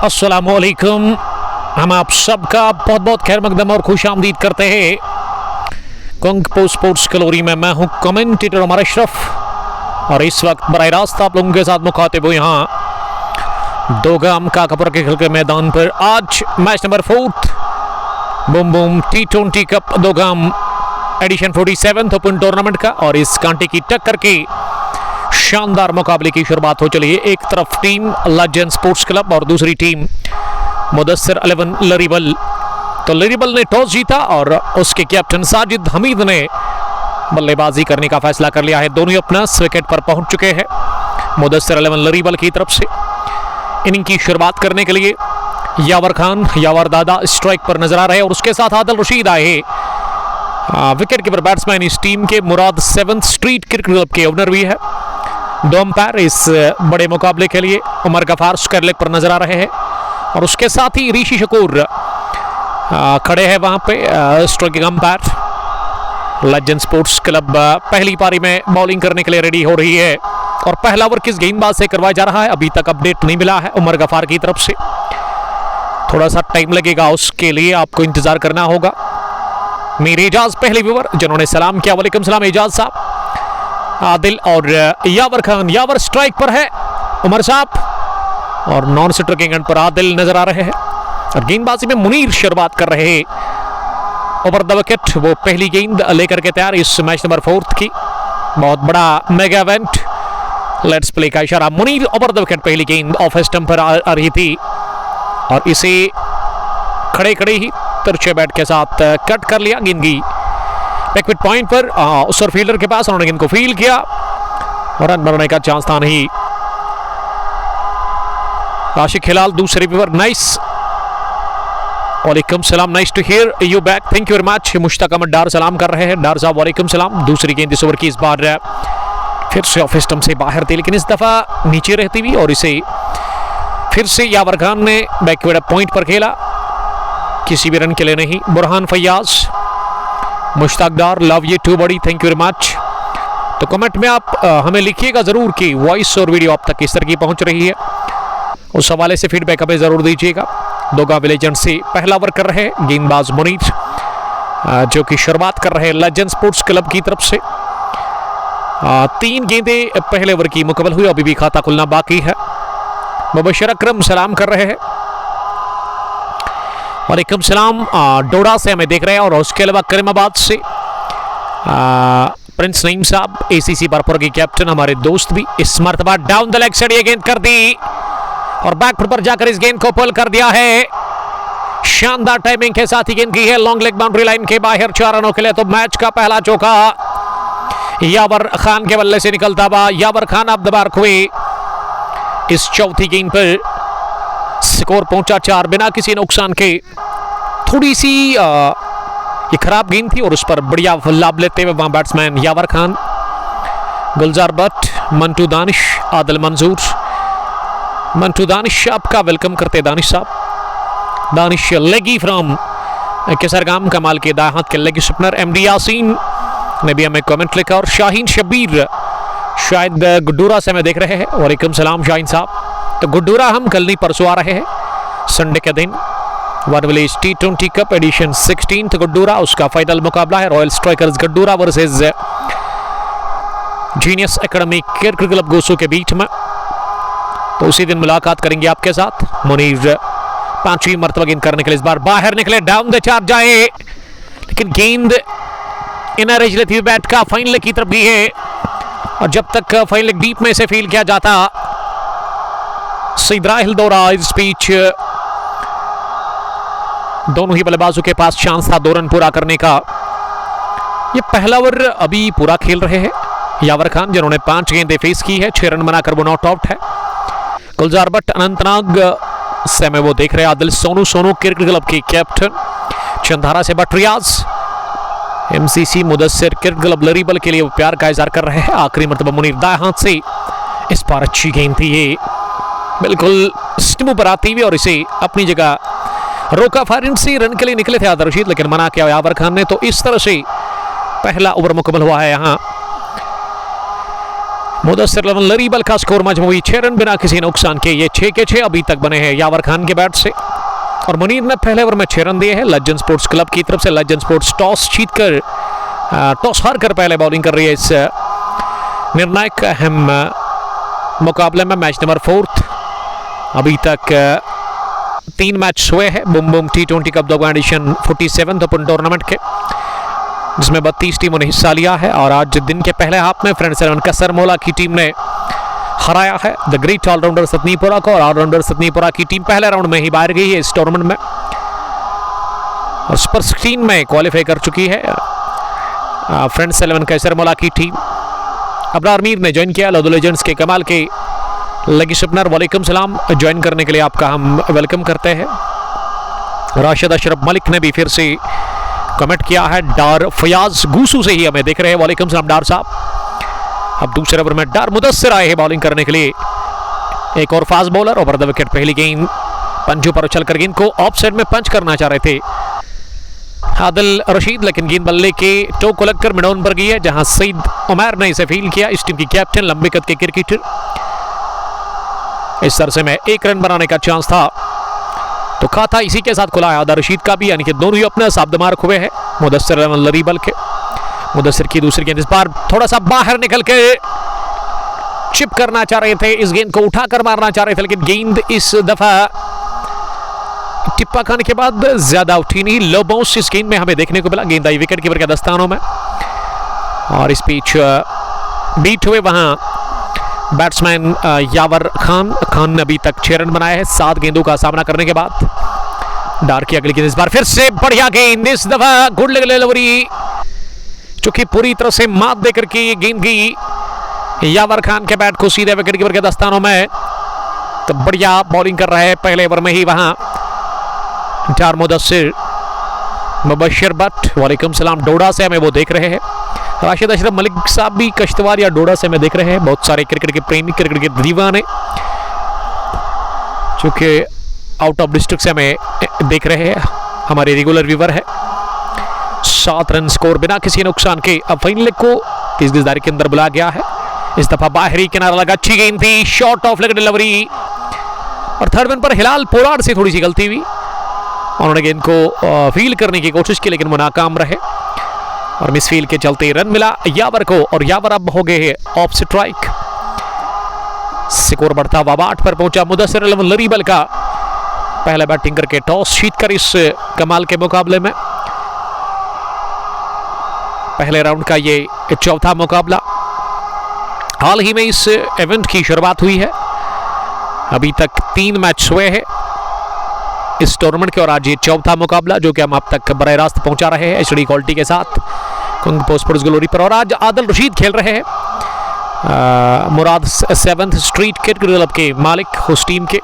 अस्सलामुअलैकुम। हम आप सबका बहुत बहुत खैर मकदम और खुश आमदीद करते हैं कुंग स्पोर्ट्स कलोरी में। मैं हूं कमेंटेटर उमर अशरफ और इस वक्त बराह रास्त आप लोगों के साथ मुखातिब हूं यहाँ दोगाम काकापुर के खेल के मैदान पर। आज match number 4 boom boom T20 cup Dogam edition 47 open tournament का और इस कांटे की टक्कर के शानदार मुकाबले की शुरुआत हो चली है। एक तरफ टीम लेजेंड स्पोर्ट्स क्लब और दूसरी टीम मुदस्सिर 11 लरीबल। तो लरीबल ने टॉस जीता और उसके कैप्टन साजिद हमीद ने बल्लेबाजी करने का फैसला कर लिया है। दोनों अपना विकेट पर पहुंच चुके हैं मुदस्सिर 11 लरीबल की तरफ से। इनिंग की शुरुआत करने के लिए यावर खान यावर दादा स्ट्राइक पर नजर आ रहे हैं और उसके साथ आदिल रशीद आए। विकेट कीपर बैट्समैन इस टीम के मुराद 7th स्ट्रीट क्रिकेट क्लब के ओनर भी है। दो अंपायर इस बड़े मुकाबले के लिए उमर गफार स्क्वायर लेग पर नजर आ रहे हैं और उसके साथ ही ऋषि शकूर खड़े हैं वहां पे striking umpire. Legend sports club पहली पारी में बॉलिंग करने के लिए रेडी हो रही है और पहला ओवर किस गेंदबाज से करवाया जा रहा है अभी तक अपडेट नहीं मिला है उमर गफार की तरफ से। थोड़ा सा टाइम लगेगा, उसके लिए आपको इंतजार करना होगा। मेरे एजाज पहले व्यूअर जिन्होंने सलाम किया, वालेकुम सलाम एजाज साहब। आदिल और यावर खान, यावर स्ट्राइक पर है उमर साहब और नॉन सिटर के एंड पर आदिल नजर आ रहे हैं और गेंदबाजी में मुनीर शुरुआत कर रहे हैं ओवर द विकेट। वो पहली गेंद लेकर के तैयार इस मैच नंबर 4 की। बहुत बड़ा मेगा इवेंट लेट्स प्ले का इशारा। मुनीर ओवर द विकेट पहली गेंद ऑफ स्टंप पर आ रही थी और इसे खड़े खड़े ही तिरछे बैट के साथ कट कर लिया। गेंद की बैकविट पॉइंट पर उस फील्डर के पास, उन्होंने गेंद को फील्ड किया और रन बनाने का चांस था नहीं। आशिक हिलाल दूसरे पर नाइस, वालेकुम सलाम, nice to hear you back, thank you very much. Mushtaq Ahmad Dar सलाम कर रहे हैं, डार साहब वालेकुम सलाम। दूसरी गेंद इस ओवर की इस बार फिर से ऑफ स्टंप से बाहर थी लेकिन इस दफा नीचे रहती हुई और इसे फिर से यावर खान ने बैकवर्ड पॉइंट पर खेला, किसी भी रन के लिए नहीं। बुरहान फैयाज, मुश्ताक डार, लव यू टू बड़ी, थैंक यू वेरी मच। तो कमेंट में आप हमें लिखिएगा जरूर कि वॉइस और वीडियो आप तक किस तरह की पहुंच रही है, उस हवाले से फीडबैक हमें जरूर दीजिएगा। दोगाम लेजेंड से पहला ओवर कर रहे हैं गेंदबाज मुनीर जो कि शुरुआत कर रहे हैं लेजेंड स्पोर्ट्स क्लब की तरफ से। 3 गेंदें पहले ओवर की मुकम्मल हुई, अभी भी खाता खुलना बाकी है। मुबशर अकरम सलाम कर रहे हैं, वालेकुम सलाम। डोडा से हमें देख रहे हैं और उसके अलावा करीमाबाद से प्रिंस नईम साहब, ACC बरपुर के कैप्टन, हमारे दोस्त भी। इस मरतबा डाउन द लेग साइड ये गेंद कर दी और बैक फुट पर जाकर इस गेंद को पुल कर दिया है। शानदार टाइमिंग के साथ ही गेंद की है लॉन्ग लेग बाउंड्री लाइन के बाहर 4 रनों के लिए। तो मैच का पहला चौका यावर खान के बल्ले से निकलता हुआ यावर खान अब दबार हुए। इस चौथी गेंद पर स्कोर पहुंचा 4 बिना किसी नुकसान के। थोड़ी सी ये खराब गेंद थी और उस पर बढ़िया लाभ लेते हुए वहां बैट्समैन यावर खान, गुलजार भट्ट, मंटू दानिश, आदिल मंजूर। मंटू दानिश आपका वेलकम करते दानिश साहब। दानिश लेगी फ्रॉम केसरगाम, कमाल के दाएं हाथ के लेग स्पिनर। MD यासीन ने भी हमें कमेंट लिखा और शाहीन शबीर शायद गुड्डूरा से हमें देख रहे हैं, वालेकुम सलाम शाहीन साहब। तो गुड्डूरा हम कल नहीं परसों आ रहे हैं संडे के दिन। One village T20 cup edition 16 Guddura, उसका फाइनल मुकाबला है royal strikers Guddura versus genius academy cricket club Gosu के बीच में। तो उसी दिन मुलाकात करेंगे आपके साथ। मुनीर 5वीं मरतबा गेंद करने के लिए इस बार बाहर निकले, डाउन द चार्ज जाए लेकिन गेंद इनर एज लेती हुई बैट का फाइनल की तरफ भी है और जब तक फाइनल डीप में से फील किया जाता सईद राहिल दौरा इस बीच दोनों ही बल्लेबाजों के पास चांस था 2 रन पूरा करने का। ये पहला ओवर अभी पूरा खेल रहे हैं यावर खान जिन्होंने 5 गेंदें फेस की है, 6 रन बनाकर वो नॉट आउट है। गुलजार भट्ट अनंतनाग से में वो देख रहे हैं आदिल सोनू, सोनू क्रिकेट क्लब के कैप्टन। चंधारा से Butt Riyaz, MCC Mudassir cricket club Laribal के लिए वो प्यार का इजहार कर रहे हैं। आखिरी मरतबा मुनीर दाएं हाथ से, इस बार अच्छी गेंद थी ये, बिल्कुल स्टिमू पर आती हुई और इसे अपनी जगह रोका। फारिन से रन के लिए निकले थे आदिल रशीद लेकिन मना किया यावर खान ने। तो इस तरह से पहला ओवर मुकम्मल हुआ है यहाँ मुदस्सिर लरीबल का स्कोर मजमूई 6 रन बिना किसी नुकसान के। ये 6 के 6 अभी तक बने हैं यावर खान के बैट से। और मुनीर ने पहले ओवर में 6 रन दिए हैं। लेजेंड स्पोर्ट्स क्लब की तरफ से लेजेंड स्पोर्ट्स टॉस हार कर पहले बॉलिंग कर रही है इस निर्णायक अहम मुकाबले में। Match number 4। अभी तक 3 मैच हुए हैं बुम बुम T20 कप दो एडिशन 47 ओपन टूर्नामेंट के, जिसमें 32 टीमों ने हिस्सा लिया है। और आज दिन के पहले हाफ में फ्रेंड्स 11 कसरमोला की टीम ने हराया है द ग्रेट ऑलराउंडर सतनीपुरा को। और ऑलराउंडर सतनीपुरा की टीम पहले राउंड में ही बाहर गई है इस टूर्नामेंट में और सुपर 16 में क्वालिफाई कर चुकी है फ्रेंड्स 11 कसरमोला की टीम। अबरार मीर ने ज्वाइन किया लदो लेजेंड्स के कमाल के लगी स्पिनर। वालेकुम सलाम, ज्वाइन करने के लिए आपका हम वेलकम करते हैं। राशिद अशरफ मलिक ने भी फिर से कमेंट किया है। डार फयाज गूसू से ही हमें देख रहे हैं। वालेकुम सलाम डार साहब। अब दूसरे ओवर में डार मुदस्सिर आए हैं बॉलिंग करने के लिए। एक और fast bowler over the wicket. पहली गेंद पंजों पर उछलकर गेंद को ऑफ साइड में पंच करना चाह रहे थे आदिल रशीद, लेकिन गेंद बल्ले के टो को लगकर मिडॉन पर गई है, जहां सईद उमर ने इसे फील्ड किया। इस टीम की कैप्टन लंबे कद के क्रिकेटर। इस तरह में 1 रन बनाने का चांस था तो खाता इसी के साथ खुला है आदिल रशीद का भी, यानी कि दोनों ही अपने साबदमार हुए हैं मुदस्सिर लरीबल के। मुदस्सिर की दूसरी गेंद इस बार थोड़ा सा बाहर निकल के चिप करना चाह रहे थे, इस गेंद को उठाकर मारना चाह रहे थे, लेकिन गेंद इस दफा टिप्पा खाने के बाद ज्यादा उठी नहीं। लो बाउंस इस गेंद में हमें देखने को मिला। गेंद आई विकेट कीपर के दस्तानों में और इस बीच बीट हुए वहां बैट्समैन यावर खान ने अभी तक 6 रन बनाए हैं 7 गेंदों का सामना करने के बाद। डार की अगली गेंद इस बार फिर से बढ़िया गेंद, इस दफा गुड डिलीवरी, चूंकि पूरी तरह से मात देकर के ये गेंद गई यावर खान के बैट को सीधे विकेट कीपर के दस्तानों में। तो बढ़िया बॉलिंग कर रहे हैं पहले ओवर में ही वहां डार मुदस्सिर। मुबश्शिर भट्ट वालेकुम सलाम डोडा से हमें वो देख रहे हैं। राशिद अशरफ मलिक साहब भी कश्तवार या डोडा से हमें देख रहे हैं। बहुत सारे क्रिकेट के प्रेमी, क्रिकेट के दीवाने चूंकि आउट ऑफ डिस्ट्रिक्ट से हमें देख रहे हैं, हमारे रेगुलर व्यूवर है। 7 रन स्कोर बिना किसी नुकसान के। अब फाइनल को 30 गजदारी के अंदर बुलाया गया है। इस दफा बाहरी किनारा लगा, अच्छी गेंद थी, शॉर्ट ऑफ लेग डिलीवरी। और थर्ड रन पर हिलाल पोलार्ड से थोड़ी सी गलती हुई, उन्होंने गेंद को फील्ड करने की कोशिश की लेकिन वो नाकाम रहे और मिसफील्ड के चलते रन मिला यावर को। और यावर अब हो गए ऑफ स्ट्राइक। स्कोर बढ़ता हुआ 8 पर पहुंचा मुदस्सिर लरीबल का। पहले बैटिंग करके टॉस जीतकर इस कमाल के मुकाबले में पहले राउंड का ये चौथा मुकाबला। हाल ही में इस इवेंट की शुरुआत हुई है। अभी तक 3 मैच हुए हैं इस टूर्नामेंट के और आज ये चौथा मुकाबला जो कि हम आप तक बराह रास्त पहुंचा रहे हैं एचडी क्वालिटी के साथ कुंग पोस्ट स्पोर्ट्स ग्लोरी पर। और आज आदिल रशीद खेल रहे हैं, मुराद 7th स्ट्रीट क्रिकेट क्लब के मालिक उस टीम के।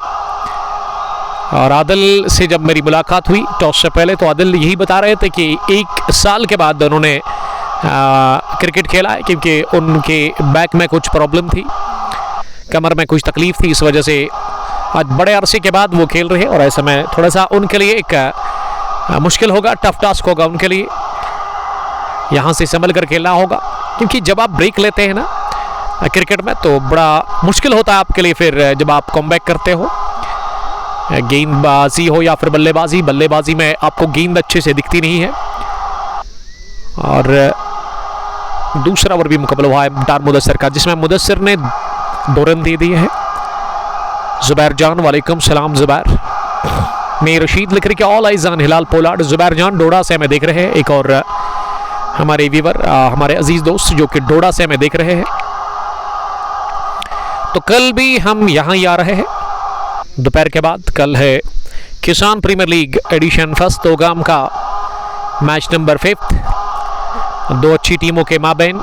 और आदिल से जब मेरी मुलाकात हुई टॉस से पहले तो आदिल यही बता रहे थे कि 1 साल के बाद उन्होंने क्रिकेट खेला है, क्योंकि उनके बैक में कुछ प्रॉब्लम थी, कमर में कुछ तकलीफ थी, इस वजह से आज बड़े अरसे के बाद वो खेल रहे हैं। और ऐसे में थोड़ा सा उनके लिए एक मुश्किल होगा, टफ टास्क होगा उनके लिए, यहाँ से संभल कर खेलना होगा, क्योंकि जब आप ब्रेक लेते हैं ना क्रिकेट में तो बड़ा मुश्किल होता है आपके लिए फिर जब आप कमबैक करते हो। गेंदबाजी हो या फिर बल्लेबाजी, बल्लेबाजी में आपको गेंद अच्छे से दिखती नहीं है। और दूसरा ओवर भी मुकम्मल हुआ है डार मुदस्सिर का, जिसमें मुदस्सिर ने 2 रन दे दिए हैं। जुबैर जान वालेकुम सलाम जुबैर। मैं रशीद लिख रही कि all eyes on Hilal Pollard. Zubair जान डोडा से हमें देख रहे हैं। एक और हमारे व्यूवर, हमारे अजीज दोस्त जो कि डोडा से हमें देख रहे हैं। तो कल भी हम यहाँ ही आ रहे हैं दोपहर के बाद। कल है किसान प्रीमियर लीग एडिशन फर्स्ट तोगाम का मैच नंबर 5, 2 अच्छी टीमों के माबैन।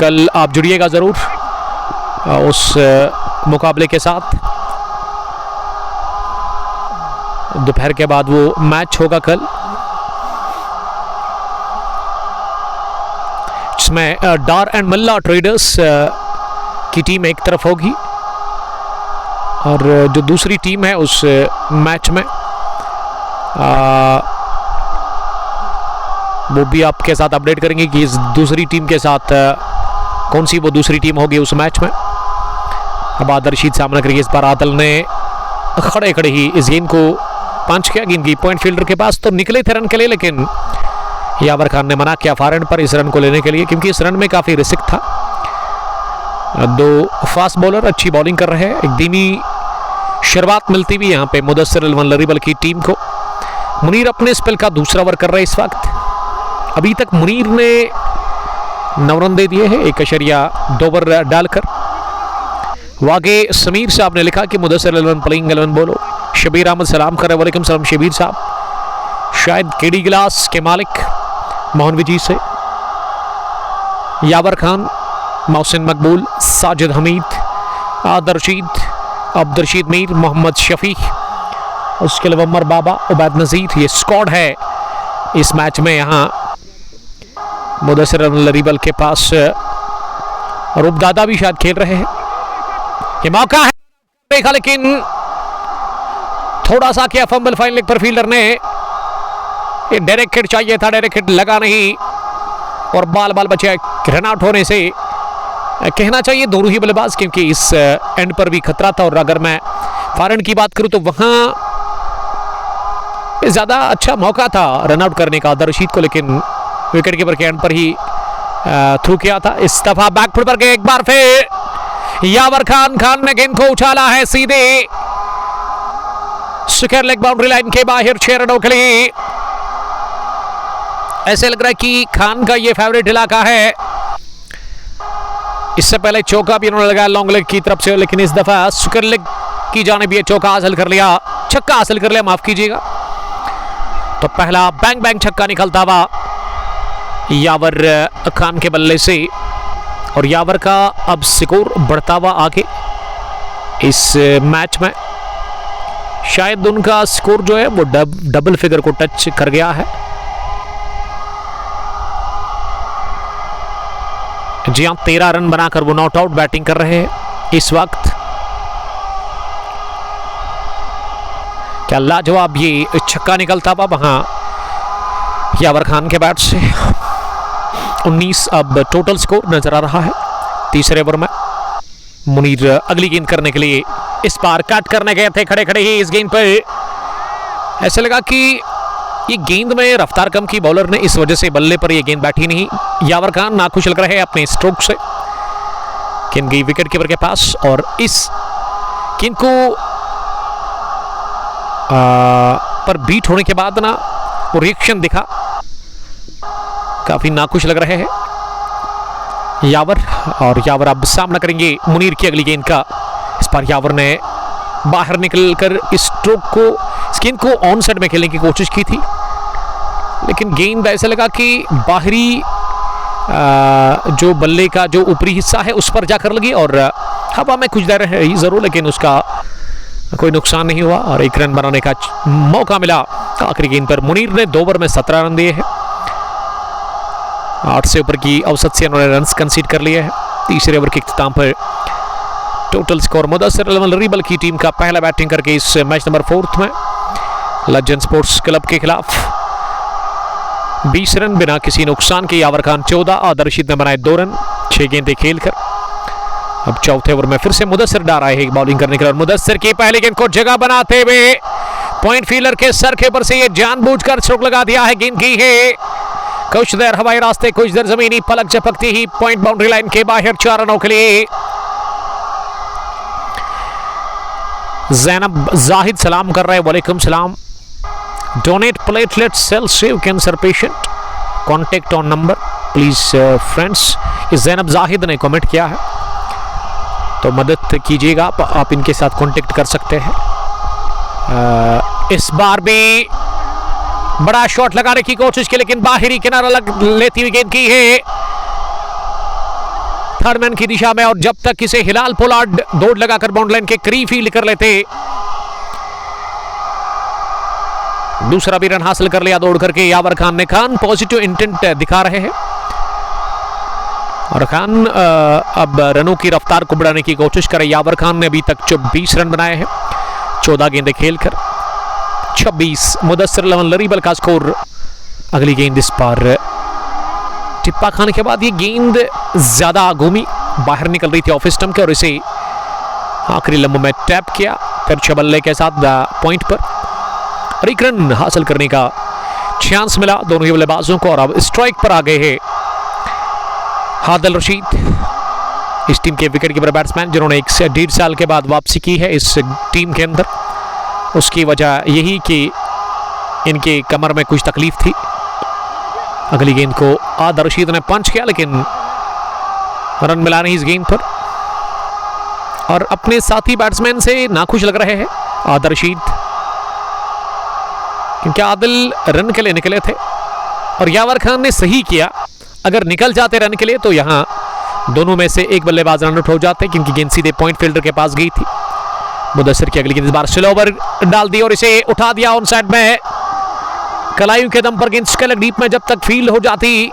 कल आप जुड़िएगा ज़रूर उस मुकाबले के साथ। दोपहर के बाद वो मैच होगा कल, जिसमें डार एंड मल्ला ट्रेडर्स की टीम एक तरफ होगी और जो दूसरी टीम है उस मैच में वो भी आपके साथ अपडेट करेंगे कि इस दूसरी टीम के साथ कौन सी वो दूसरी टीम होगी उस मैच में। अब आदर्शीद सामना करेगी। इस बार आदल ने खड़े खड़े ही इस गेंद को पंच किया। गेंद की पॉइंट फील्डर के पास तो निकले थे रन के लिए, लेकिन यावर खान ने मना किया फॉरएंड पर इस रन को लेने के लिए, क्योंकि इस रन में काफी रिस्क था। दो फास्ट बॉलर अच्छी बॉलिंग कर रहे हैं। एक धीमी शुरुआत मिलती हुई यहाँ पे मुदस्सिर अलवन लरीबल की टीम को। मुनीर अपने स्पेल का दूसरा ओवर कर रहे हैं इस वक्त। अभी तक मुनीर ने 9 रन दे दिए हैं 1.2 ओवर डालकर। वागे समीर साहब ने लिखा कि मुदस्सिर अलवन प्लेइंग 11 बोलो। शबीर अहमद सलाम कर रहे हैं। वालेकुम सलाम शबीर साहब। शायद केडी गिलास के मालिक मोहन विजी से यावर खान, मोहसिन मकबूल, साजिद हमीद, आदरशीद, अब्दुलरशीद मीर, मोहम्मद शफी, उसके अलावा उमर बाबा, उबैद नज़ीर। ये स्क्वाड है इस मैच में। यहाँ मुदस्सिर अलवन लरीबल के पास रूपदादा भी शायद खेल रहे हैं। ये मौका है देखा, लेकिन थोड़ा सा किया फंबल फाइन लेग पर फील्डर ने। ये डायरेक्ट हिट चाहिए था, डायरेक्ट हिट लगा नहीं और बाल बाल बचे रन आउट होने से। कहना चाहिए दोनों ही बल्लेबाज, क्योंकि इस एंड पर भी खतरा था। और अगर मैं फॉरएंड की बात करूं तो वहां ज्यादा अच्छा मौका था रन आउट करने का आदरशीद को, लेकिन विकेट कीपर के एंड पर ही थ्रू किया था। इस दफा बैकफुट पर गए एक बार फिर यावर खान। खान ने गेंद को उछाला है सीधे स्क्वायर लेग बाउंड्री लाइन के बाहर 6 रनों के लिए। ऐसे लग रहा है कि खान का ये फेवरेट इलाका है। इससे पहले चौका भी उन्होंने लगाया लॉन्ग लेग की तरफ से, लेकिन इस दफा स्क्वायर लेग की जाने भी चौका हासिल कर लिया, छक्का हासिल कर लिया, माफ कीजिएगा। तो पहला बैंग बैंग छक्का निकलता हुआ यावर खान के बल्ले से, और यावर का अब स्कोर बढ़ता हुआ आगे इस मैच में। शायद उनका स्कोर जो है वो डबल फिगर को टच कर गया है। जी हाँ, 13 रन बनाकर वो नॉट आउट बैटिंग कर रहे हैं इस वक्त। क्या लाजवाब ये छक्का निकलता हुआ वहां यावर खान के बैट से। 19 अब टोटल स्कोर नजर आ रहा है तीसरे ओवर में। मुनीर अगली गेंद करने के लिए इस बार कट करने गए थे खड़े खड़े ही। इस गेंद पर ऐसे लगा कि ये गेंद में रफ्तार कम की बॉलर ने, इस वजह से बल्ले पर ये गेंद बैठी नहीं। यावर खान नाखुश लग रहे हैं अपने स्ट्रोक से। गेंद गई विकेट कीपर के पास और इस गेंद को पर बीट होने के बाद ना वो रिएक्शन दिखा, काफी नाखुश लग रहे हैं यावर। और यावर अब सामना करेंगे मुनीर की अगली गेंद का। इस बार यावर ने बाहर निकलकर इस स्ट्रोक को, इस गेंद को ऑन साइड में खेलने की कोशिश की थी, लेकिन गेंद ऐसा लगा कि बाहरी जो बल्ले का जो ऊपरी हिस्सा है उस पर जाकर लगी और हवा में कुछ देर रही जरूर, लेकिन उसका कोई नुकसान नहीं हुआ और 1 रन बनाने का मौका मिला आखिरी गेंद पर। मुनीर ने 2 ओवर में 17 रन दिए हैं। 8 से ऊपर की औसत से उन्होंने रन्स कंसीड कर लिए हैं। तीसरे ओवर के इख्तिताम पर टोटल स्कोर मुदस्सिर अलवन लरीबल की टीम का पहला बैटिंग करके इस मैच नंबर 4 में लेजेंड स्पोर्ट्स क्लब के खिलाफ 20 रन बिना किसी नुकसान के। यावर खान 14, आदरशीद ने बनाए 2 रन 6 गेंदें खेलकर। अब चौथे ओवर में फिर से मुदस्सिर डाल आए हैं बॉलिंग करने के लिए। मुदस्सिर की पहली गेंद को जगह बनाते हुए पॉइंट फील्डर के सर के ऊपर से ये जानबूझकर स्ट्रोक लगा दिया है। गेंद की है कुछ देर हवाई रास्ते, कुछ देर जमीनी, पलक झपकती ही पॉइंट बाउंड्री लाइन के बाहर 4 रनों के लिए। ज़ैनब जाहिद सलाम कर रहे हैं। वालेकुम सलाम। Donate platelet cell save cancer patient, contact on number please friends. इस ज़ैनब जाहिद ने कमेंट किया है, तो मदद कीजिएगा, आप इनके साथ कांटेक्ट कर सकते हैं। इस बार भी बड़ा शॉट लगाने की कोशिश की, लेकिन बाहरी किनारा लेती हुई गेंद की है थर्ड मैन की दिशा में, और जब तक इसे हिलाल पोलार्ड दौड़ लगाकर बाउंड्री लाइन के करीब फील्ड कर लेते, दूसरा भी रन हासिल कर लिया दौड़ करके यावर खान ने। खान पॉजिटिव इंटेंट दिखा रहे हैं और खान अब रनों की रफ्तार को बढ़ाने की कोशिश करे। यावर खान ने अभी तक 20 रन बनाए हैं 14 गेंदें खेलकर। 26 मुदस्सिर अलवन लरीबल का स्कोर। अगली गेंद इस बार टिप्पा खाने के बाद ये गेंद ज्यादा घूमी, बाहर निकल रही थी ऑफ स्टंप के और इसे आखिरी लम्बों में टैप किया। फिर छबल्ले के साथ पॉइंट पर और एक रन हासिल करने का चांस मिला दोनों ही बल्लेबाजों को। और अब स्ट्राइक पर आ गए हैं आदिल रशीद, इस टीम के विकेट कीपर बैट्समैन जिन्होंने 1.5 साल के बाद वापसी की है इस टीम के अंदर। उसकी वजह यही कि इनके कमर में कुछ तकलीफ थी। अगली गेंद को आदिल रशीद ने पंच किया लेकिन रन मिला नहीं इस गेंद पर और अपने साथी बैट्समैन से नाखुश लग रहे हैं आदिल रशीद, क्योंकि आदिल रन के लिए निकले थे और यावर खान ने सही किया। अगर निकल जाते रन के लिए तो यहां दोनों में से एक बल्लेबाज रन आउट हो जाते, क्योंकि गेंद सीधे पॉइंट फील्डर के पास गई थी। मुदस्सिर की अगली गेंद इस बार स्लो ओवर डाल दिया और इसे उठा दिया ऑन साइड में। कलायु के दम पर गेंद स्केलर डीप में जब तक फील्ड हो जाती,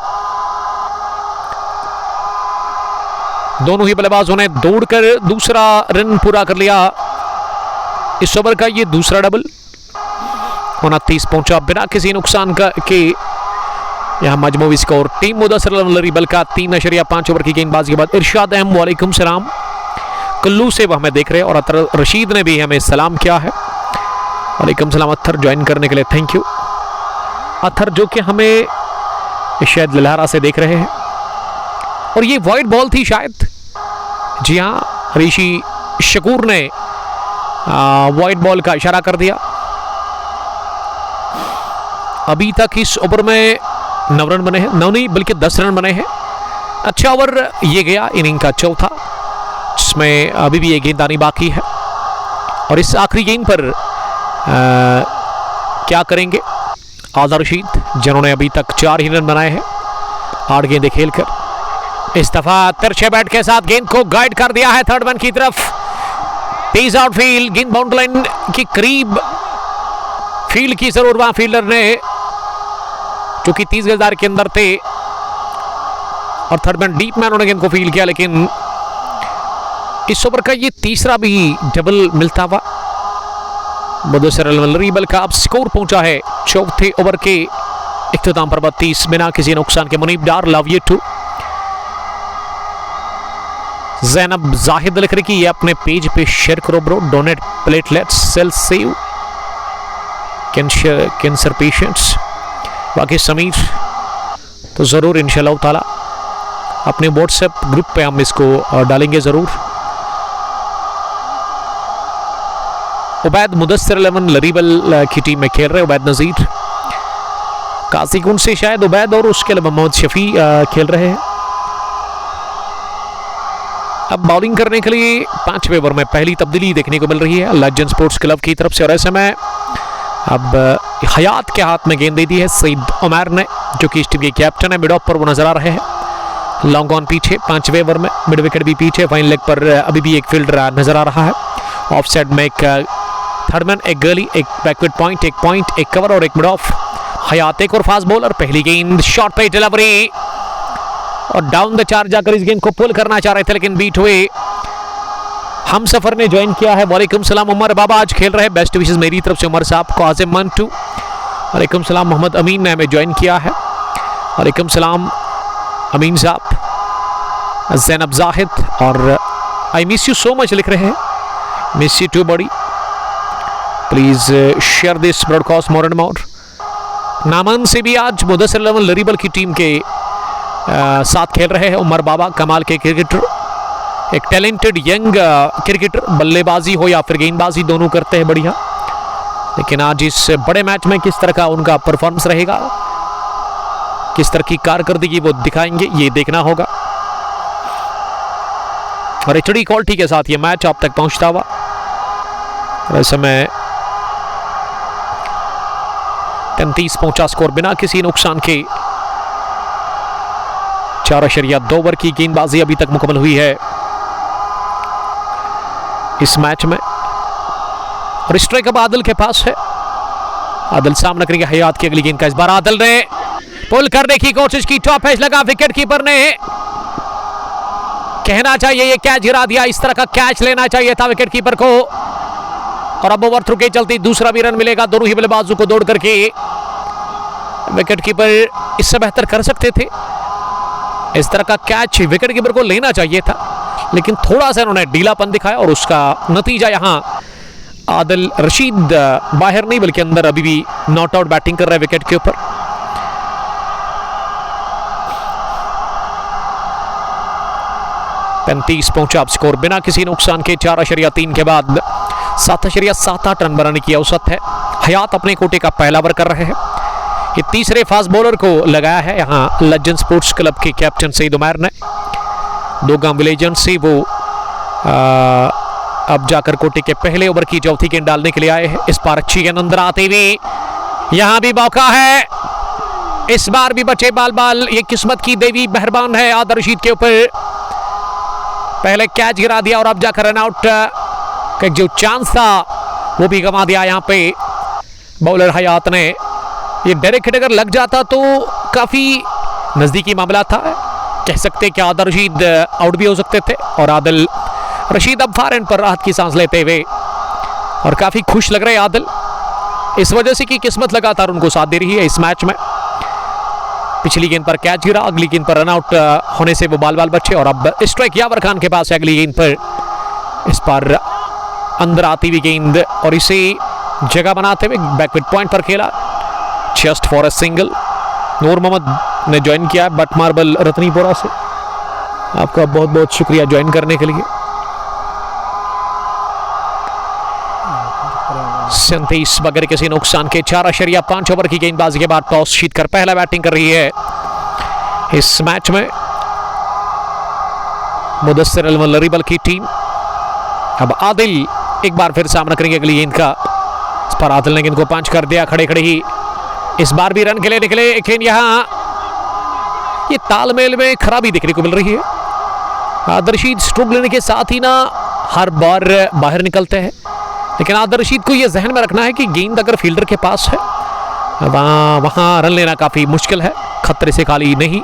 दोनों ही बल्लेबाजों ने दौड़कर दूसरा रन पूरा कर लिया। इस ओवर का ये दूसरा डबल 29 पहुंचा बिना किसी नुकसान के। यहां मजमूई स्कोर टीम मुदस्सिर लरीबल का 3.5 ओवर की गेंदबाजी के बाद इरशाद अहम वालेकुम सलाम कुल्लू से वह हमें देख रहे हैं और अतर रशीद ने भी हमें सलाम किया है। वालेकुम सलाम अत्थर, ज्वाइन करने के लिए थैंक यू अत्थर, जो कि हमें शायद ललहारा से देख रहे हैं। और ये वाइड बॉल थी शायद, जी हाँ, ऋषि शकूर ने वाइड बॉल का इशारा कर दिया। अभी तक इस ओवर में 9 रन बने हैं, 9 नहीं बल्कि 10 रन बने हैं। अच्छा ओवर ये गया इनिंग का चौथा, जिसमें अभी भी ये गेंद आनी बाकी है। और इस आखिरी गेंद पर क्या करेंगे आदिल रशीद, जिन्होंने अभी तक 4 ही रन बनाए हैं 8 गेंदें खेलकर। इस दफा तिरछे बैट के साथ गेंद को गाइड कर दिया है थर्ड मैन की तरफ। तेज आउटफील्ड, गेंद बाउंड्री लाइन के करीब फील्ड की जरूर वहां फील्डर ने, जो कि 30 गजदार के अंदर थे और थर्ड मैन डीप में उन्होंने गेंद को फील्ड किया। लेकिन इस ओवर का ये तीसरा भी डबल मिलता हुआ मुदस्सिर लरीबल का अब स्कोर पहुंचा है चौथे ओवर के इख्तिताम पर 32 बिना किसी नुकसान के। Munib Dar love you too. Zainab Zahid लिख रही कि ये अपने पेज पे शेयर करो bro, donate platelets cell save cancer patients. बाकी समीर तो ज़रूर इंशाल्लाह ताला अपने व्हाट्सएप ग्रुप पे हम इसको डालेंगे ज़रूर। उबैद मुदस्सिर लरीबल की टीम में खेल रहे उबैद नज़ीर, काजीकुंड से शायद उबैद और उसके अलावा मोहम्मद शफी खेल रहे हैं। अब बॉलिंग करने के लिए 5वें ओवर में पहली तब्दीली देखने को मिल रही है लेजेंड स्पोर्ट्स क्लब की तरफ से। और ऐसे में अब हयात के हाथ में गेंद दे दी है सईद उमर ने, जो कि इस टीम के कैप्टन है। मिड ऑफ पर वो नजर आ रहे हैं, लॉन्ग ऑन पीछे 5वें ओवर में, मिड विकेट भी पीछे, फाइन लेग पर अभी भी एक फील्डर नजर आ रहा है। ऑफ साइड में एक थर्डमैन, एक गली, एक बैकवर्ड पॉइंट, एक कवर और एक मिड ऑफ। हयात एक और फास्ट बॉलर, पहली गेंद शॉट पे डिलीवरी और डाउन द चार जाकर इस गेंद को पुल करना चाह रहे थे लेकिन बीट हुए। हम सफर ने ज्वाइन किया है, वालेकुम सलाम उमर बाबा, आज खेल रहे हैं, बेस्ट विशेस मेरी तरफ से उमर साहब को। आज़िम मंटू, वालेकुम सलाम। मोहम्मद अमीन ने हमें ज्वाइन किया है, वालेकुम सलाम अमीन साहब। ज़ैनब जाहिद और I miss you so much लिख रहे हैं, miss you too buddy, please share this broadcast more and more. Naman से भी आज मुदस्सिर लरीबल की टीम के साथ खेल रहे हैं उमर बाबा, कमाल के क्रिकेटर, एक टैलेंटेड यंग क्रिकेटर, बल्लेबाजी हो या फिर गेंदबाजी दोनों करते हैं बढ़िया। लेकिन आज इस बड़े मैच में किस तरह का उनका परफॉर्मेंस रहेगा, किस तरह की कारकर्दगी वो दिखाएंगे, ये देखना होगा। और एचडी क्वालिटी के साथ ये मैच आप तक पहुंचता हुआ। वैसे में 33 पहुंचा स्कोर बिना किसी नुकसान के। 4.2 ओवर की गेंदबाजी अभी तक मुकम्मल हुई है इस मैच में। और स्ट्राइक अब आदिल के पास है, आदिल सामना करेंगे हयात की अगली गेंद का। इस बार आदिल ने पुल करने की कोशिश की, टॉप एज लगा, विकेट कीपर ने कहना चाहिए ये कैच गिरा दिया, इस तरह का कैच लेना चाहिए था विकेट कीपर को। और अब ओवर थ्रू के चलती दूसरा भी रन मिलेगा दोनों ही बल्लेबाजों को दौड़ करके। विकेट कीपर इससे बेहतर कर सकते थे इस तरह का कैच विकेट कीपर को लेना चाहिए था, लेकिन थोड़ा सा उन्होंने ढीलापन दिखाया और उसका नतीजा यहां आदिल रशीद बाहर नहीं बल्कि अंदर अभी भी नॉट आउट बैटिंग कर रहे हैं विकेट के ऊपर। पैंतीस पहुंचा अब स्कोर बिना किसी नुकसान के 4.3 के बाद 7.78 रन बनाने की औसत है। हयात अपने कोटे का पहला ओवर कर रहे हैं। ये तीसरे फास्ट बॉलर को लगाया है यहां लेजेंड स्पोर्ट्स क्लब के कैप्टन सईद उमैर ने। दो गांव विलेजेंड से वो अब जाकर कोटे के पहले ओवर की चौथी गेंद डालने के लिए आए हैं। इस बार अच्छी गेंद अंदर आते हुए यहां भी मौका है, इस बार भी बचे बाल। ये किस्मत की देवी मेहरबान है आदिल रशीद के ऊपर। पहले कैच गिरा दिया और अब जाकर रन आउट का जो चांस था वो भी गंवा दिया यहां पे बॉलर हयात ने। ये डायरेक्ट हिट अगर लग जाता तो काफी नजदीकी मामला था, कह सकते कि आदिल रशीद आउट भी हो सकते थे। और आदिल रशीद अब फार एंड पर राहत की सांस लेते हुए और काफी खुश लग रहे आदिल, इस वजह से कि किस्मत लगातार उनको साथ दे रही है इस मैच में। पिछली गेंद पर कैच गिरा, अगली गेंद पर रन आउट होने से वो बाल बचे और अब स्ट्राइक यावर खान के पास है अगली गेंद पर। इस पर अंदर आती हुई गेंद और इसे जगह बनाते हुए बैकविड पॉइंट पर खेला, जस्ट फॉर अ सिंगल। नूर मोहम्मद ने ज्वाइन किया बट मार्बल रतनीपुरा से। आपका बहुत बहुत शुक्रिया ज्वाइन करने के लिए। 37 बगैर किसी नुकसान के 4.5 ओवर की गेंदबाजी के बाद टॉस जीतकर पहला बैटिंग कर रही है इस मैच में मुदस्सिर अल-मलरिबल की टीम। अब आदिल एक बार फिर सामना करेंगे अगली गेंद का। इस पर आदिल ने गेंद को पंच कर दिया खड़े खड़े ही। इस बार भी रन के लिए निकले, लेकिन यहां ये तालमेल में खराबी देखने को मिल रही है। आदिल रशीद स्ट्रोक लेने के साथ ही ना हर बार बाहर निकलते हैं, लेकिन आदिल रशीद को यह जहन में रखना है कि गेंद अगर फील्डर के पास है वहां रन लेना काफी मुश्किल है, खतरे से खाली नहीं।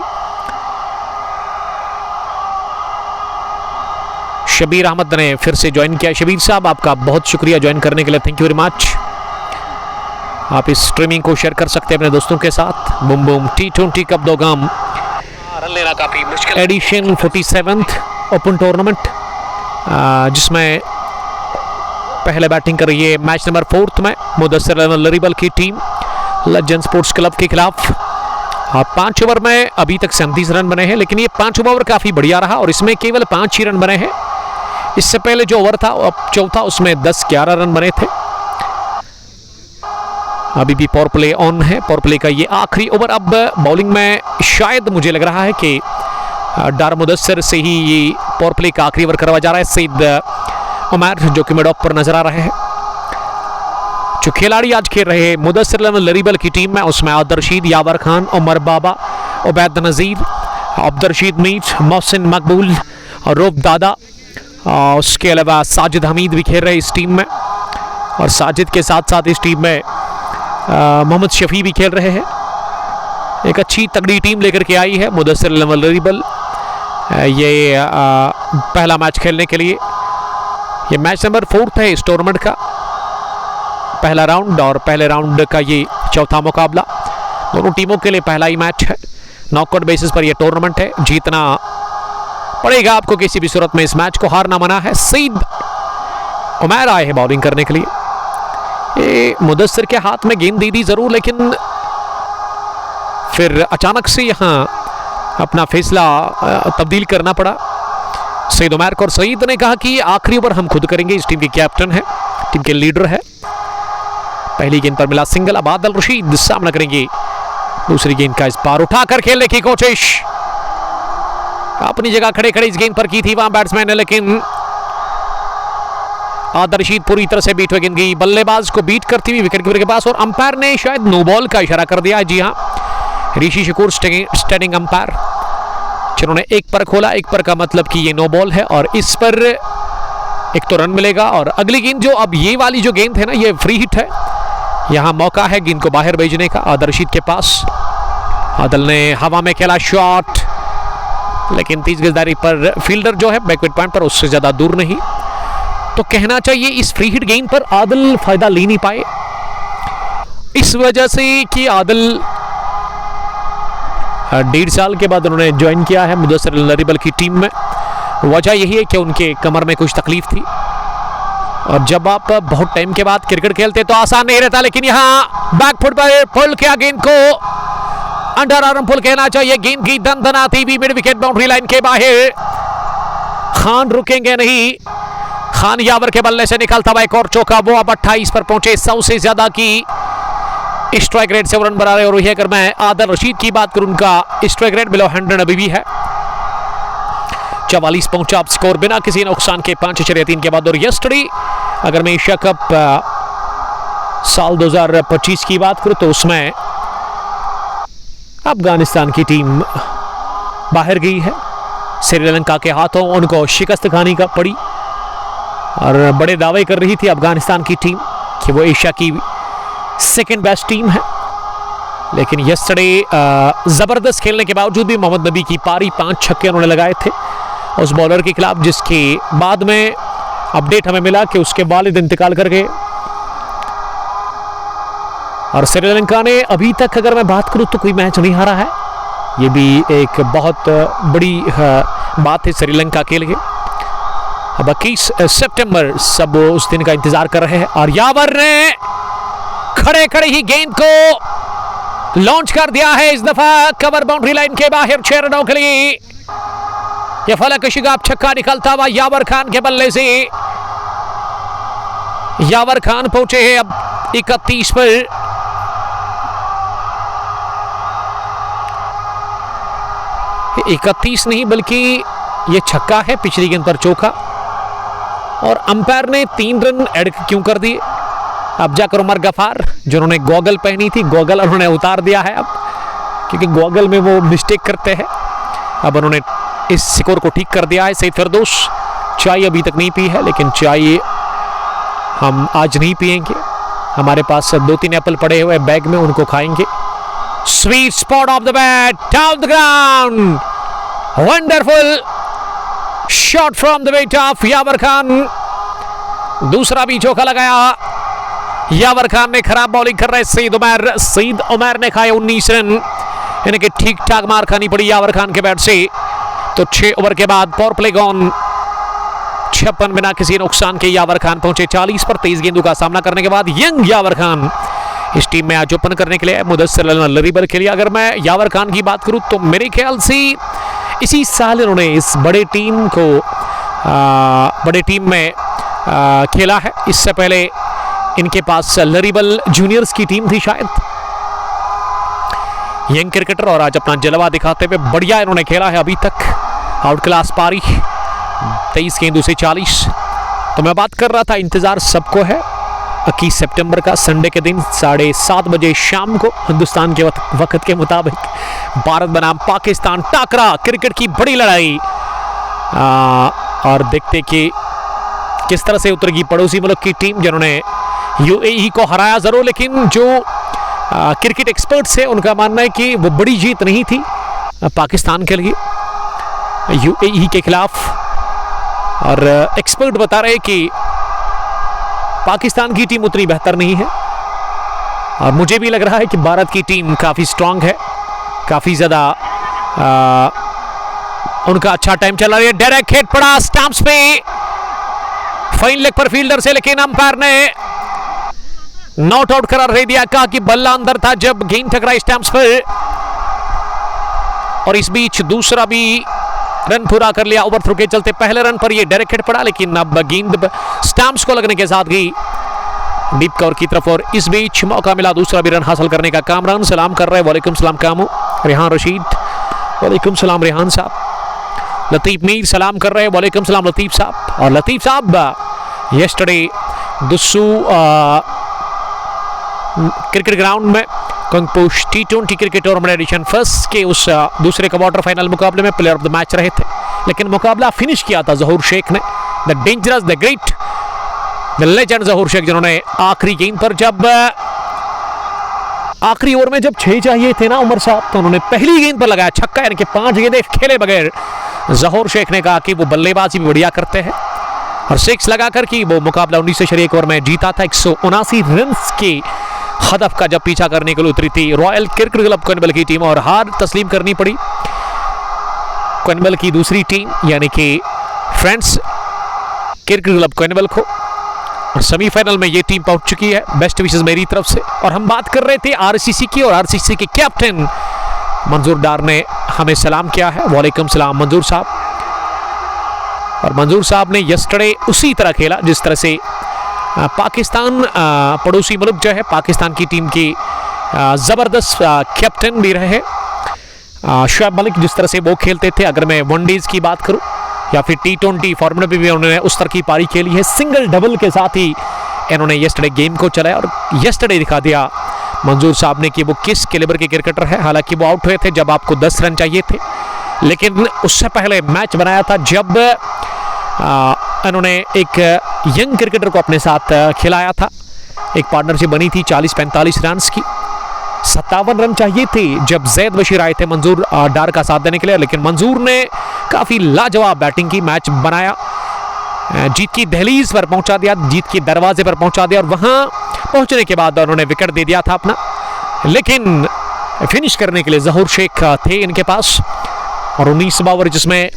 शबीर अहमद ने फिर से ज्वाइन किया। शबीर साहब आपका बहुत शुक्रिया ज्वाइन करने के लिए, थैंक यू वेरी मच। आप इस स्ट्रीमिंग को शेयर कर सकते हैं अपने दोस्तों के साथ। Boom boom T20 cup Dogam run लेना काफी मुश्किल एडिशन 47th ओपन टूर्नामेंट, जिसमें पहले बैटिंग कर रही है मैच नंबर 4 में मुदस्सिर अल-मलरिबल की टीम लेजेंड स्पोर्ट्स क्लब के खिलाफ। 5 ओवर में अभी तक 37 रन बने हैं, लेकिन ये 5 ओवर काफी बढ़िया रहा और इसमें केवल 5 ही रन बने हैं। इससे पहले जो ओवर था अब चौथा, उसमें 10-11 रन बने थे। अभी भी पावर प्ले ऑन है, पावर प्ले का ये आखिरी ओवर। अब बॉलिंग में शायद मुझे लग रहा है कि डार मुदस्सिर से ही ये पावर प्ले का आखिरी ओवर करवा जा रहा है। सईद उमैर जो कि मिड ऑफ पर नजर आ रहे हैं। जो खिलाड़ी आज खेल रहे हैं मुदस्सिर अल-मलरिबल की टीम में, उसमें आदिल रशीद, यावर खान, उमर बाबा, उबैद नज़ीर, अब्दुल रशीद मीर, मोहसिन मकबूल और रूफ दादा। उसके अलावा साजिद हमीद भी खेल रहे इस टीम में, और साजिद के साथ साथ इस टीम में मोहम्मद शफी भी खेल रहे हैं। एक अच्छी तगड़ी टीम लेकर के आई है मुदस्सिर अल-मलरिबल ये पहला मैच खेलने के लिए। ये मैच नंबर 4 है इस टूर्नामेंट का, पहला राउंड, और पहले राउंड का ये चौथा मुकाबला। दोनों टीमों के लिए पहला ही मैच है। नॉकआउट बेसिस पर यह टूर्नामेंट है, जीतना पड़ेगा आपको किसी भी सूरत में। इस मैच को हारना मना है। सईद उमैर आए हैं बॉलिंग करने के लिए। ये मुदस्सिर के हाथ में गेंद दे दी जरूर, लेकिन फिर अचानक से यहां अपना फैसला तब्दील करना पड़ा सईद उमैर को। और सईद ने कहा कि आखिरी ओवर हम खुद करेंगे। इस टीम के कैप्टन है, टीम के लीडर है। पहली गेंद पर मिला सिंगल। अब आदिल रशीद सामना करेंगे दूसरी गेंद का। इस बार उठाकर खेलने की कोशिश अपनी जगह खड़े खड़े इस गेंद पर की थी वहां बैट्समैन ने, लेकिन आदिल रशीद पूरी तरह से बीट हुए गेंद की बल्लेबाज को बीट करती हुई विकेट कीपर के पास। और अंपायर ने शायद नो बॉल का इशारा कर दिया। जी हां, ऋषि शकूर स्टैंडिंग अंपायर, जिन्होंने एक पर खोला। एक पर का मतलब कि ये नो बॉल है और इस पर एक तो रन मिलेगा। और अगली गेंद जो अब ये वाली जो गेंद है ना, ये फ्री हिट है। यहां मौका है गेंद को बाहर भेजने का आदिल रशीद के पास। आदिल ने हवा में खेला शॉट, लेकिन 30 गजदारी पर फील्डर जो है बैकविड पॉइंट पर उससे ज्यादा दूर नहीं। तो कहना चाहिए इस फ्री हिट गेंद पर आदिल फायदा ले नहीं पाए, इस वजह से कि आदिल 1.5 साल के बाद उन्होंने ज्वाइन किया है मुदस्सिर लरीबल की टीम में। वजह यही है कि उनके कमर में कुछ तकलीफ थी, और जब आप बहुत टाइम के बाद क्रिकेट खेलते तो आसान नहीं रहता। लेकिन यहाँ बैकफुट पर पुल किया, गेंद को अंडर आर्म पुल कहना चाहिए। गेंद की दनदनाती हुई मिड विकेट बाउंड्री लाइन के बाहर। खान रुकेंगे नहीं, खान यावर के बल्ले से निकलता हुआ एक और चौका। वो अब 28 पर पहुंचे। 100 से ज्यादा की स्ट्राइक रेट से रन बना रहे। और वही अगर मैं आदिल रशीद की बात करूं, उनका स्ट्राइक रेट बिलो 100 अभी भी है। 44 पहुंचा अब स्कोर बिना किसी नुकसान के 5-3 के बाद। और यस्टरडे अगर मैं एशिया कप साल 2025 की बात करूं तो उसमें अफगानिस्तान की टीम बाहर गई है। श्रीलंका के हाथों उनको शिकस्त खानी का पड़ी, और बड़े दावे कर रही थी अफगानिस्तान की टीम कि वो एशिया की सेकंड बेस्ट टीम है। लेकिन यस्टरडे जबरदस्त खेलने के बावजूद भी मोहम्मद नबी की पारी 5 छक्के उन्होंने लगाए थे उस बॉलर के खिलाफ, जिसके बाद में अपडेट हमें मिला कि उसके वालिद इंतकाल कर गए। और श्रीलंका ने अभी तक अगर मैं बात करूं तो कोई मैच नहीं हारा है। ये भी एक बहुत बड़ी बात है श्रीलंका के लिए। अब 21 सितंबर सब उस दिन का इंतजार कर रहे हैं। और यावर ने खड़े खड़े ही गेंद को लॉन्च कर दिया है। इस दफा कवर बाउंड्री लाइन के बाहर 6 रनों के लिए यह फलकशिगाब छक्का निकलता हुआ यावर खान के बल्ले से। यावर खान पहुंचे हैं अब 31 पर। इकतीस नहीं बल्कि ये छक्का है, पिछली गेंद पर चौका। और अंपायर ने 3 रन ऐड क्यों कर दिए? अब जाकर उमर गफार, जिन्होंने गॉगल पहनी थी, गॉगल उन्होंने उतार दिया है अब, क्योंकि गॉगल में वो मिस्टेक करते हैं। अब उन्होंने इस स्कोर को ठीक कर दिया है। सईद फिरदौस चाय अभी तक नहीं पी है, लेकिन चाय हम आज नहीं पिएंगे। हमारे पास 2-3 एप्पल पड़े हुए बैग में, उनको खाएंगे। Sweet spot of the bat, down the ground, wonderful shot from the bat of Yawar Khan. दूसरा भी चौका लगाया यावर खान ने। खराब बॉलिंग कर रहे सईद उमर ने खाए 19 रन, यानी कि ठीक ठाक मार खानी पड़ी यावर खान के बैट से। तो 6 ओवर के बाद पावर प्ले गॉन, 56 बिना किसी नुकसान के यावर खान पहुंचे 40 पर। 23 गेंदों का सामना करने के बाद यंग यावर खान इस टीम में आज ओपन करने के लिए मुदस्सिर लरीबल के लिए। अगर मैं यावर खान की बात करूं तो मेरे ख्याल से इसी साल इन्होंने इस बड़े टीम में खेला है। इससे पहले इनके पास लरीबल जूनियर्स की टीम थी शायद। यंग क्रिकेटर, और आज अपना जलवा दिखाते हुए बढ़िया इन्होंने खेला है अभी तक। आउट क्लास पारी 23 गेंदों से 40। तो मैं बात कर रहा था, इंतजार सबको है 21 सितंबर का, संडे के दिन 7:30 बजे शाम को हिंदुस्तान के वक्त के मुताबिक भारत बनाम पाकिस्तान टाकरा, क्रिकेट की बड़ी लड़ाई। और देखते कि किस तरह से उतरेगी पड़ोसी मुल्क की टीम, जिन्होंने यूएई को हराया जरूर, लेकिन जो क्रिकेट एक्सपर्ट्स है उनका मानना है कि वो बड़ी जीत नहीं थी पाकिस्तान के लिए यूएई के खिलाफ। और एक्सपर्ट बता रहे कि पाकिस्तान की टीम उतनी बेहतर नहीं है। और मुझे भी लग रहा है कि भारत की टीम काफ़ी स्ट्रांग है, काफ़ी ज़्यादा उनका अच्छा टाइम चल रहा है। डायरेक्ट हिट पड़ा स्टंप्स पे, फाइन लेग पर फील्डर से, लेकिन अंपायर ने नॉट आउट करार दे दिया। कहा कि बल्ला अंदर था जब गेंद टकराई स्टंप्स पर। और इस बीच दूसरा भी रन पूरा कर लिया ओवर थ्रो के चलते। पहले रन पर ये डायरेक्ट हिट पड़ा, लेकिन अब गेंद स्टंप्स को लगने के साथ गई डीप कवर की तरफ। और इस बीच मौका मिला दूसरा भी रन हासिल करने का। कामरान सलाम कर रहे हैं, वालेकुम सलाम कामू। रेहान रशीद, वालेकुम सलाम रेहान साहब। लतीफ मीर सलाम कर रहे हैं, वालेकुम सलाम लतीफ साहब। और लतीफ साहब यस्टरडे दुस्सू क्रिकेट ग्राउंड में Kangposh T20 cricket tournament edition first के उस दूसरे क्वार्टर फाइनल मुकाबले में प्लेयर ऑफ द मैच रहे थे, लेकिन मुकाबला फिनिश किया था ज़हूर शेख ने। The dangerous, the great, the legend Zahoor Sheikh, जिन्होंने आखिरी गेंद पर जब आखिरी ओवर में जब 6 चाहिए थे ना उमर साहब, तो उन्होंने पहली गेंद पर लगाया छक्का, यानी कि 5 गेंदें खेले बगैर ज़हूर शेख ने कहा कि वो बल्लेबाजी भी बढ़िया करते हैं। और 6 लगाकर कि वो मुकाबला 19 से 1 ओवर में जीता था। 179 रन के हदफ का जब पीछा करने के लिए उतरी थी रॉयल क्रिकेट क्लब कोइनबल की टीम, और हार तस्लीम करनी पड़ी कोइनबल की दूसरी टीम यानी कि फ्रेंड्स क्रिकेट क्लब कोइनबल को। और सेमीफाइनल में ये टीम पहुंच चुकी है। बेस्ट विशेस मेरी तरफ से। और हम बात कर रहे थे आरसीसी की, और आरसीसी के कैप्टन मंजूर डार ने हमें सलाम किया है। वालेकुम सलाम मंजूर साहब। और मंजूर साहब ने यस्टरडे उसी तरह खेला जिस तरह से पाकिस्तान पड़ोसी मुल्क जो है पाकिस्तान की टीम की ज़बरदस्त कैप्टन भी रहे शुएब मलिक, जिस तरह से वो खेलते थे। अगर मैं वनडेज की बात करूं या फिर T20 फॉर्मेट में भी उन्होंने उस तरह की पारी खेली है। सिंगल डबल के साथ ही इन्होंने यस्टरडे गेम को चलाया और यस्टरडे दिखा दिया मंजूर साहब ने कि वो किस कैलिबर के क्रिकेटर है। हालांकि वो आउट हुए थे जब आपको 10 रन चाहिए थे, लेकिन उससे पहले मैच बनाया था जब इन्होंने एक यंग क्रिकेटर को अपने साथ खिलाया था। एक पार्टनरशिप बनी थी 40-45 रन की। 57 रन चाहिए थे जब जैद बशीर आए थे मंजूर डार का साथ देने के लिए, लेकिन मंजूर ने काफ़ी लाजवाब बैटिंग की, मैच बनाया, जीत की दहलीज पर पहुंचा दिया, जीत के दरवाजे पर पहुंचा दिया। और वहां पहुंचने के बाद उन्होंने विकेट दे दिया था अपना, लेकिन फिनिश करने के लिए जहूर शेख थे इनके पास। और 19 ओवर जिसमें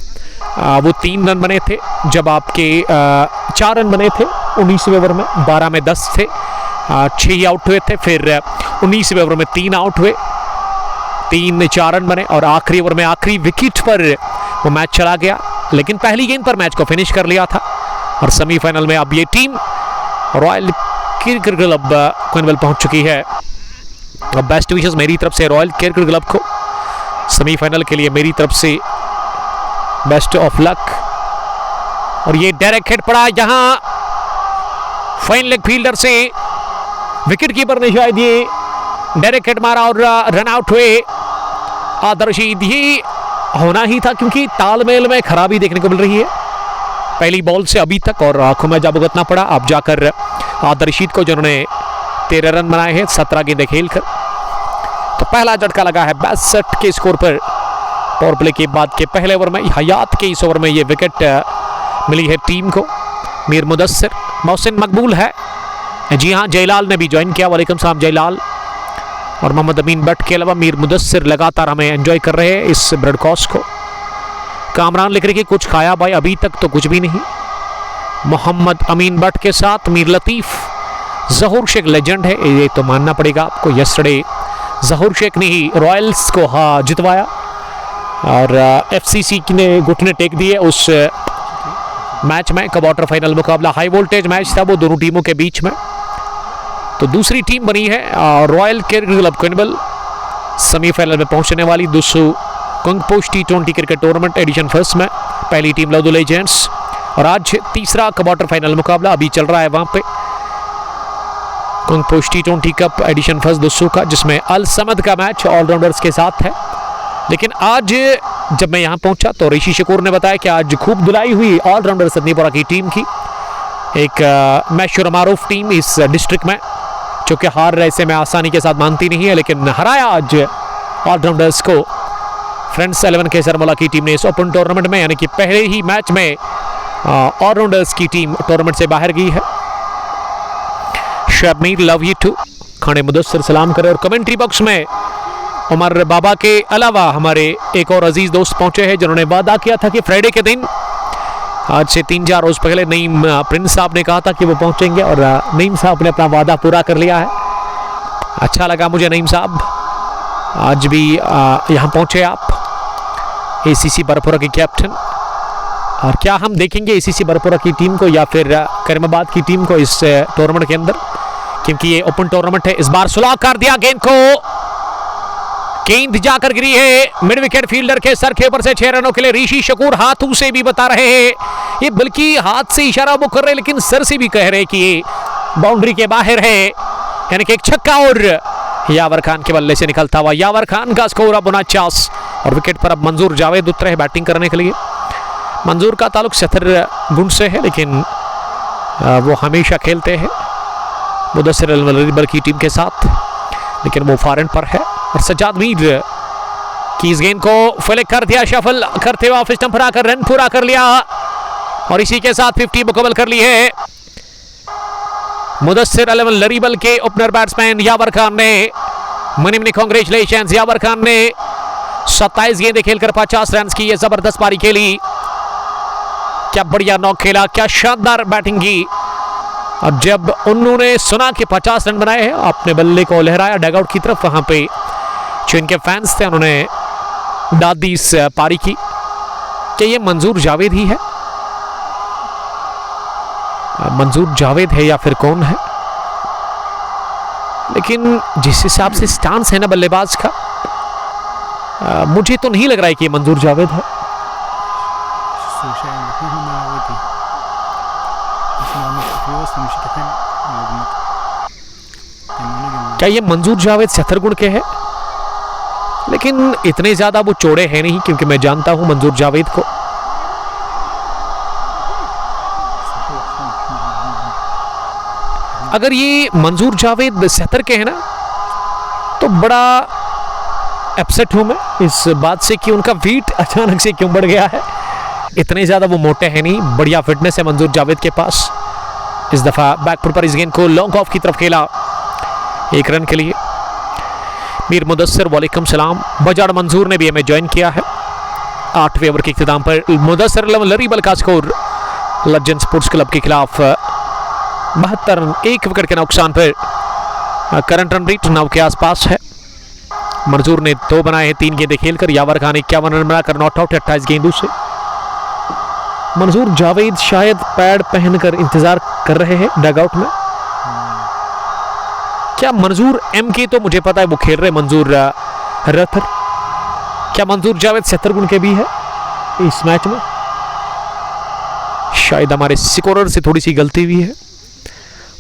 वो 3 रन बने थे, जब आपके 4 रन बने थे 19वें ओवर में, 12 में 10 थे, 6 ही आउट हुए थे। फिर 19वें ओवर में 3 आउट हुए, 3-4 रन बने, और आखिरी ओवर में आखिरी विकेट पर वो मैच चला गया, लेकिन पहली गेंद पर मैच को फिनिश कर लिया था। और सेमीफाइनल में अब ये टीम रॉयल क्रिकेट क्लब कोइनबल पहुंच चुकी है। अब बेस्ट विशेस मेरी तरफ से रॉयल क्रिकेट क्लब को सेमीफाइनल के लिए, मेरी तरफ से बेस्ट ऑफ लक। और ये डायरेक्ट हिट पड़ा यहां फाइन लेग फील्डर से, विकेट कीपर ने शायद ये डायरेक्ट हिट मारा और रन आउट हुए आदर्शीद। ये होना ही था क्योंकि तालमेल में खराबी देखने को मिल रही है पहली बॉल से अभी तक, और आंखों में जब भुगतना पड़ा अब जाकर आदर्शीद को, जिन्होंने 13 रन बनाए हैं 17 गेंदें खेलकर। तो पहला झटका लगा है 62 के स्कोर पर पावर प्ले के बाद के पहले ओवर में। हयात के इस ओवर में ये विकेट मिली है टीम को। मीर मुदस्सिर, मोहसिन मकबूल है, जी हाँ, जयलाल ने भी ज्वाइन किया। वालेकुम सलाम जयलाल। और मोहम्मद अमीन भट्ट के अलावा मीर मुदस्सिर लगातार हमें एंजॉय कर रहे हैं इस ब्रॉडकास्ट को। कामरान लिख रहे कि कुछ खाया भाई, अभी तक तो कुछ भी नहीं। मोहम्मद अमीन भट्ट के साथ मीर लतीफ़, जहूर शेख लेजेंड है, ये तो मानना पड़ेगा आपको। यस्टरडे जहूर शेख ने ही रॉयल्स को जितवाया, और FCC ने घुटने टेक दिए उस मैच में। क्वार्टर फाइनल मुकाबला हाई वोल्टेज मैच था वो दोनों टीमों के बीच में। तो दूसरी टीम बनी है royal cricket club Koinbal, semifinal में पहुंचने वाली Dussu Kangposh T20 cricket tournament edition first में। पहली टीम लौदो लेजेंड्स, और आज तीसरा क्वार्टर फाइनल मुकाबला अभी चल रहा है वहां पे कंगपोश T20 कप एडिशन फर्स्ट दुसु का, जिसमें अल समद का मैच ऑलराउंडर्स के साथ है। लेकिन आज जब मैं यहाँ पहुंचा तो ऋषि शकूर ने बताया कि आज खूब धुलाई हुई ऑलराउंडर सदनीपुरा की टीम की, एक मशहूर मारूफ टीम इस डिस्ट्रिक्ट में, जो कि हार ऐसे में आसानी के साथ मानती नहीं है, लेकिन हराया आज ऑलराउंडर्स को फ्रेंड्स 11 के सरमोला की टीम ने इस ओपन टूर्नामेंट में। यानी कि पहले ही मैच में ऑलराउंडर्स की टीम टूर्नामेंट से बाहर गई है। शबमीर लव यू टू, खाने मुदस्सिर सलाम करें। और कमेंट्री बॉक्स में उमर बाबा के अलावा हमारे एक और अजीज दोस्त पहुंचे हैं, जिन्होंने वादा किया था कि फ्राइडे के दिन, आज से 3-4 रोज पहले नईम प्रिंस साहब ने कहा था कि वो पहुंचेंगे, और नईम साहब ने अपना वादा पूरा कर लिया है। अच्छा लगा मुझे नईम साहब, आज भी यहाँ पहुंचे आप, ACC बरपुरा के कैप्टन। और क्या हम देखेंगे ACC बरपुरा की टीम को या फिर करीमाबाद की टीम को इस टूर्नामेंट के अंदर, क्योंकि ये ओपन टूर्नामेंट है। इस बार सुलह कर दिया गेंद को, गेंद जाकर गिरी है मिड विकेट फील्डर के सर के ऊपर से 6 रनों के लिए। ऋषि शकूर हाथों से भी बता रहे हैं, ये बल्कि हाथ से इशारा वो कर रहे हैं, लेकिन सर से भी कह रहे हैं कि ये बाउंड्री के बाहर है। यानी कि एक छक्का और यावर खान के बल्ले से निकलता हुआ यावर खान का स्कोर अब 49। और विकेट पर अब मंजूर जावेद उतरे हैं बैटिंग करने के लिए। मंजूर का ताल्लुक सतर गुंड से है, लेकिन वो हमेशा खेलते हैं मुदस्सिर अल-मलरिबर की टीम के साथ, लेकिन वो फॉरेन पर है। और सज्जाद मीर की इस गेंद को फ्लिक कर दिया, शफल करते हुए ऑफ स्टंप पर आकर रन पूरा कर लिया, और इसी के साथ 50 मुकम्मल कर ली है। मुदस्सिर अल्लाह लरीबल के ओपनर बैट्समैन यावर खान ने मनी कांग्रेचुलेशंस। यावर खान ने 27 गेंदें खेलकर 50 रन की ये जबरदस्त पारी खेली। क्या बढ़िया नॉक खेला, क्या शानदार बैटिंग की। अब जब उन्होंने सुना कि 50 रन बनाए हैं, अपने बल्ले को लहराया डगआउट की तरफ। वहां पे जो इनके फैंस थे उन्होंने दाद दी इस पारी की। क्या ये मंजूर जावेद ही है? मंजूर जावेद है या फिर कौन है? लेकिन जिस हिसाब से स्टांस है ना बल्लेबाज का, मुझे तो नहीं लग रहा है कि ये मंजूर जावेद है। क्या ये मंजूर जावेद 70 गुण के हैं? लेकिन इतने ज्यादा वो चौड़े हैं नहीं, क्योंकि मैं जानता हूं मंजूर जावेद को। अगर ये मंजूर जावेद 70 के हैं ना, तो बड़ा अपसेट हूं मैं इस बात से कि उनका वेट अचानक से क्यों बढ़ गया है। इतने ज्यादा वो मोटे हैं नहीं, बढ़िया फिटनेस है मंजूर जावेद के पास। इस दफा बैकफुट पर इस गेंद को लॉन्ग ऑफ की तरफ खेला 1 रन के लिए। मीर मुदस्सिर वालेकुम सलाम। बजाड़ मंजूर ने भी हमें ज्वाइन किया है। 8वें ओवर के इख्तिताम पर मुदस्सिर लरीबल का स्कोर लज्जन स्पोर्ट्स क्लब के खिलाफ 72 रन 1 विकेट के नुकसान पर। करंट रन रेट 9 के आसपास है। मंजूर ने 2 बनाए हैं 3 गेंदें खेलकर। यावर खान 51 रन बनाकर नॉट आउट 28 गेंदों से। मंजूर जावेद शायद पैड पहनकर इंतजार कर रहे हैं डगआउट में। क्या मंजूर एम के, तो मुझे पता है वो खेल रहे मंजूर रथर। क्या मंजूर जावेद 70 गुण के भी है इस मैच में? शायद हमारे स्कोरर से थोड़ी सी गलती हुई है।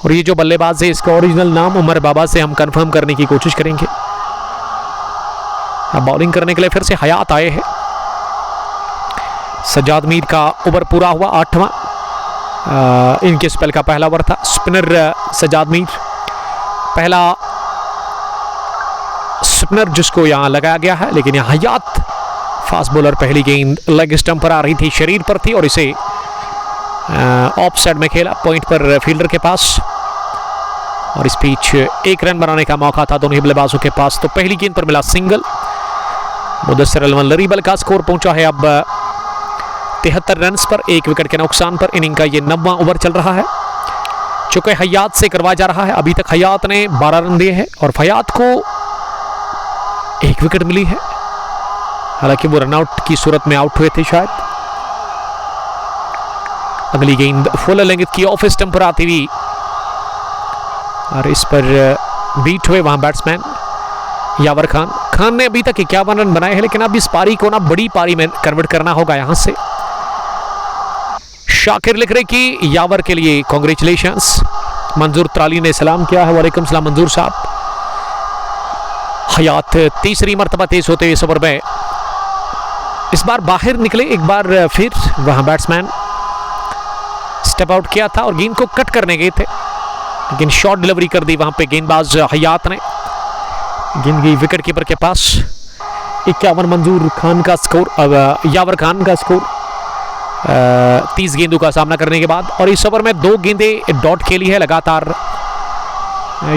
और ये जो बल्लेबाज है इसका ओरिजिनल नाम उमर बाबा से हम कंफर्म करने की कोशिश करेंगे। अब बॉलिंग करने के लिए फिर से हयात आए हैं। सज्जाद मीर का ओवर पूरा हुआ 8वां। इनके स्पेल का पहला ओवर था। स्पिनर सज्जाद मीर, पहला स्पिनर जिसको यहां लगाया गया है। लेकिन यहां हयात फास्ट बॉलर, पहली गेंद लेग स्टंप पर आ रही थी, शरीर पर थी और इसे ऑफ साइड में खेला पॉइंट पर फील्डर के पास। और इस बीच 1 रन बनाने का मौका था दोनों ही बल्लेबाजों के पास। तो पहली गेंद पर मिला सिंगल। मुदस्सिर लरीबल का स्कोर पहुंचा है अब 73 रन पर 1 विकेट के नुकसान पर। इनिंग का ये 9वां ओवर चल रहा है, चूंकि हयात से करवाया जा रहा है। अभी तक हयात ने 12 रन दिए हैं और फयात को 1 विकेट मिली है। हालांकि वो रनआउट की सूरत में आउट हुए थे शायद। अगली गेंद फुल लेंथ की ऑफ स्टंप पर आती हुई और इस पर बीट हुए वहां बैट्समैन यावर खान। खान ने अभी तक 51 रन बनाए हैं, लेकिन अब इस पारी को ना बड़ी पारी में कन्वर्ट करना होगा यहां से। शाकिर लिख रहे कि यावर के लिए कांग्रेचुलेशंस। मंजूर त्राली ने सलाम किया है। वालेकुम सलाम मंजूर साहब। हयात तीसरी मर्तबा तेज होते हुए इस ओवर में इस बार बाहर निकले एक बार फिर। वहां बैट्समैन स्टेप आउट किया था और गेंद को कट करने गए थे, लेकिन शॉर्ट डिलीवरी कर दी वहां पे गेंदबाज हयात ने। गेंद गई विकेट कीपर के पास। 51 मंजूर खान का स्कोर, यावर खान का स्कोर 30 गेंदों का सामना करने के बाद। और इस ओवर में 2 गेंदें डॉट खेली है लगातार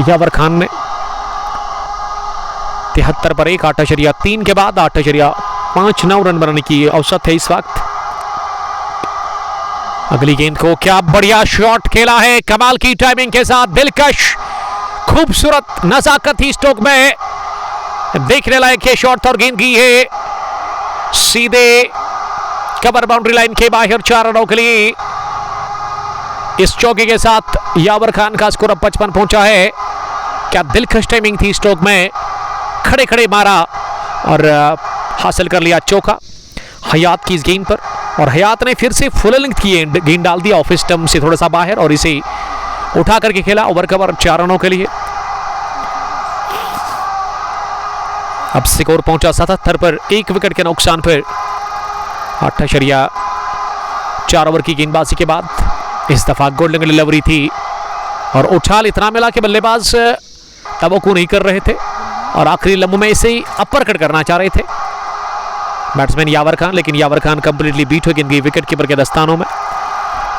यावर खान ने। 73 पर 1, 8.3 के बाद 8.59 रन बनाने की औसत है इस वक्त। अगली गेंद को क्या बढ़िया शॉट खेला है, कमाल की टाइमिंग के साथ, दिलकश खूबसूरत नजाकत ही स्ट्रोक में देखने लायक ये शॉट और गेंद की है सीधे कवर बाउंड्री लाइन के बाहर 4 रनों के लिए। इस चौके के साथ यावर खान का स्कोर अब 55 पहुंचा है। क्या दिलकश टाइमिंग थी स्ट्रोक में, खड़े खड़े मारा और हासिल कर लिया चौका हयात की इस गेंद पर। और हयात ने फिर से फुल लेंथ की गेंद डाल दिया ऑफ स्टंप से थोड़ा सा बाहर और इसे उठा करके खेला ओवर कवर 4 रनों के लिए। अब स्कोर पहुंचा 77 पर 1 विकेट के नुकसान पर। 8.4 ओवर की गेंदबाजी के बाद इस दफा गोल्डन डिलीवरी थी और उछाल इतना मिला कि बल्लेबाज तवक्को नहीं कर रहे थे और आखिरी लम्हों में इसे अपर कट करना चाह रहे थे बैट्समैन यावर खान, लेकिन यावर खान कंप्लीटली बीट हो गेंद गई विकेट कीपर के दस्तानों में।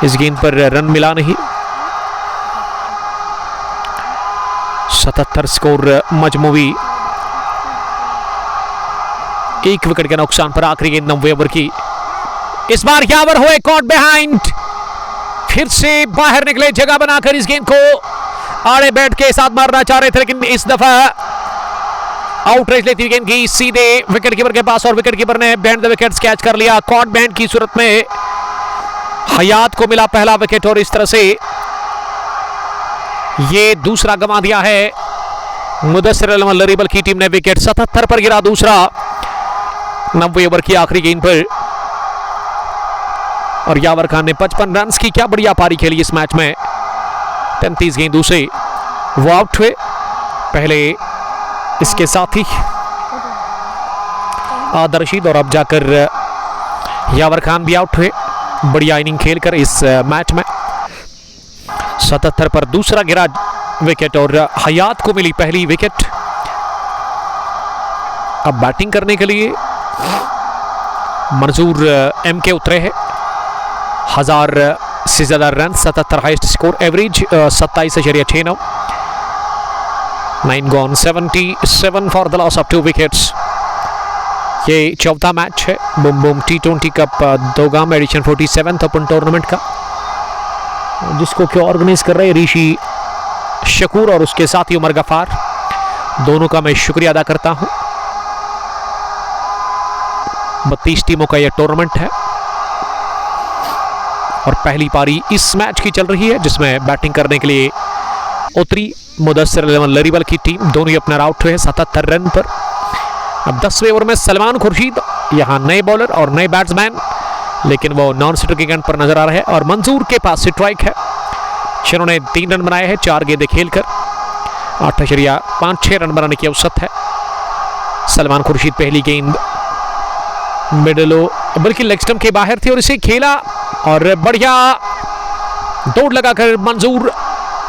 इस गेंद पर रन मिला नहीं। 77 स्कोर मजमूवी। एक विकेट के नुकसान पर आखिरी गेंद 90 ओवर की। इस बार यावर हुए कॉट बिहाइंड, फिर से बाहर निकले जगह बनाकर इस गेंद को आड़े बैट के साथ मारना चाह रहे थे, लेकिन इस दफा आउटरेज लेती गेंद की सीधे विकेट कीपर के पास और विकेट कीपर ने बैंड द विकेट्स कैच कर लिया। कॉट बैंड की सूरत में हयात को मिला पहला विकेट और इस तरह से ये दूसरा गंवा दिया है मुदस्सिर अहमद लरीबल की टीम ने विकेट। 77 पर गिरा दूसरा 90 ओवर की आखिरी गेंद पर और यावर खान ने 55 रन की क्या बढ़िया पारी खेली इस मैच में। 33 गेंदों से वो आउट हुए पहले, इसके साथ ही आदर रशीद और अब जाकर यावर खान भी आउट हुए बढ़िया इनिंग खेलकर इस मैच में। 77 पर दूसरा गिरा विकेट और हयात को मिली पहली विकेट। अब बैटिंग करने के लिए मंजूर एम के उतरे हैं। 1000 से ज्यादा run, 77 highest score, average 27.69, 9 gone, 77 for the loss of 2 wickets. ये चौथा मैच है boom boom T20 cup Dogam edition 47 open tournament का, जिसको क्यों ऑर्गेनाइज कर रहे हैं ऋषि शकूर और उसके साथ ही उमर गफार, दोनों का मैं शुक्रिया अदा करता हूं। 32 टीमों का यह टूर्नामेंट है और पहली पारी इस मैच की चल रही है जिसमें बैटिंग करने के लिए उतरी मुदस्सिर अहमद लरीबल की टीम। दोनों ही अपने आउट हुए 77 रन पर। अब 10वें ओवर में सलमान खुर्शीद, यहां नए बॉलर और नए बैट्समैन, लेकिन वो नॉन स्ट्राइक गेंद पर नजर आ रहे हैं और मंजूर के पास स्ट्राइक है। जिन्होंने 3 रन बनाए हैं 4 गेंदें खेलकर, 8.56 रन बनाने की औसत है। सलमान खुर्शीद पहली गेंद मिडलो बल्कि लेग स्टंप के बाहर थी और इसे खेला और बढ़िया दौड़ लगाकर मंजूर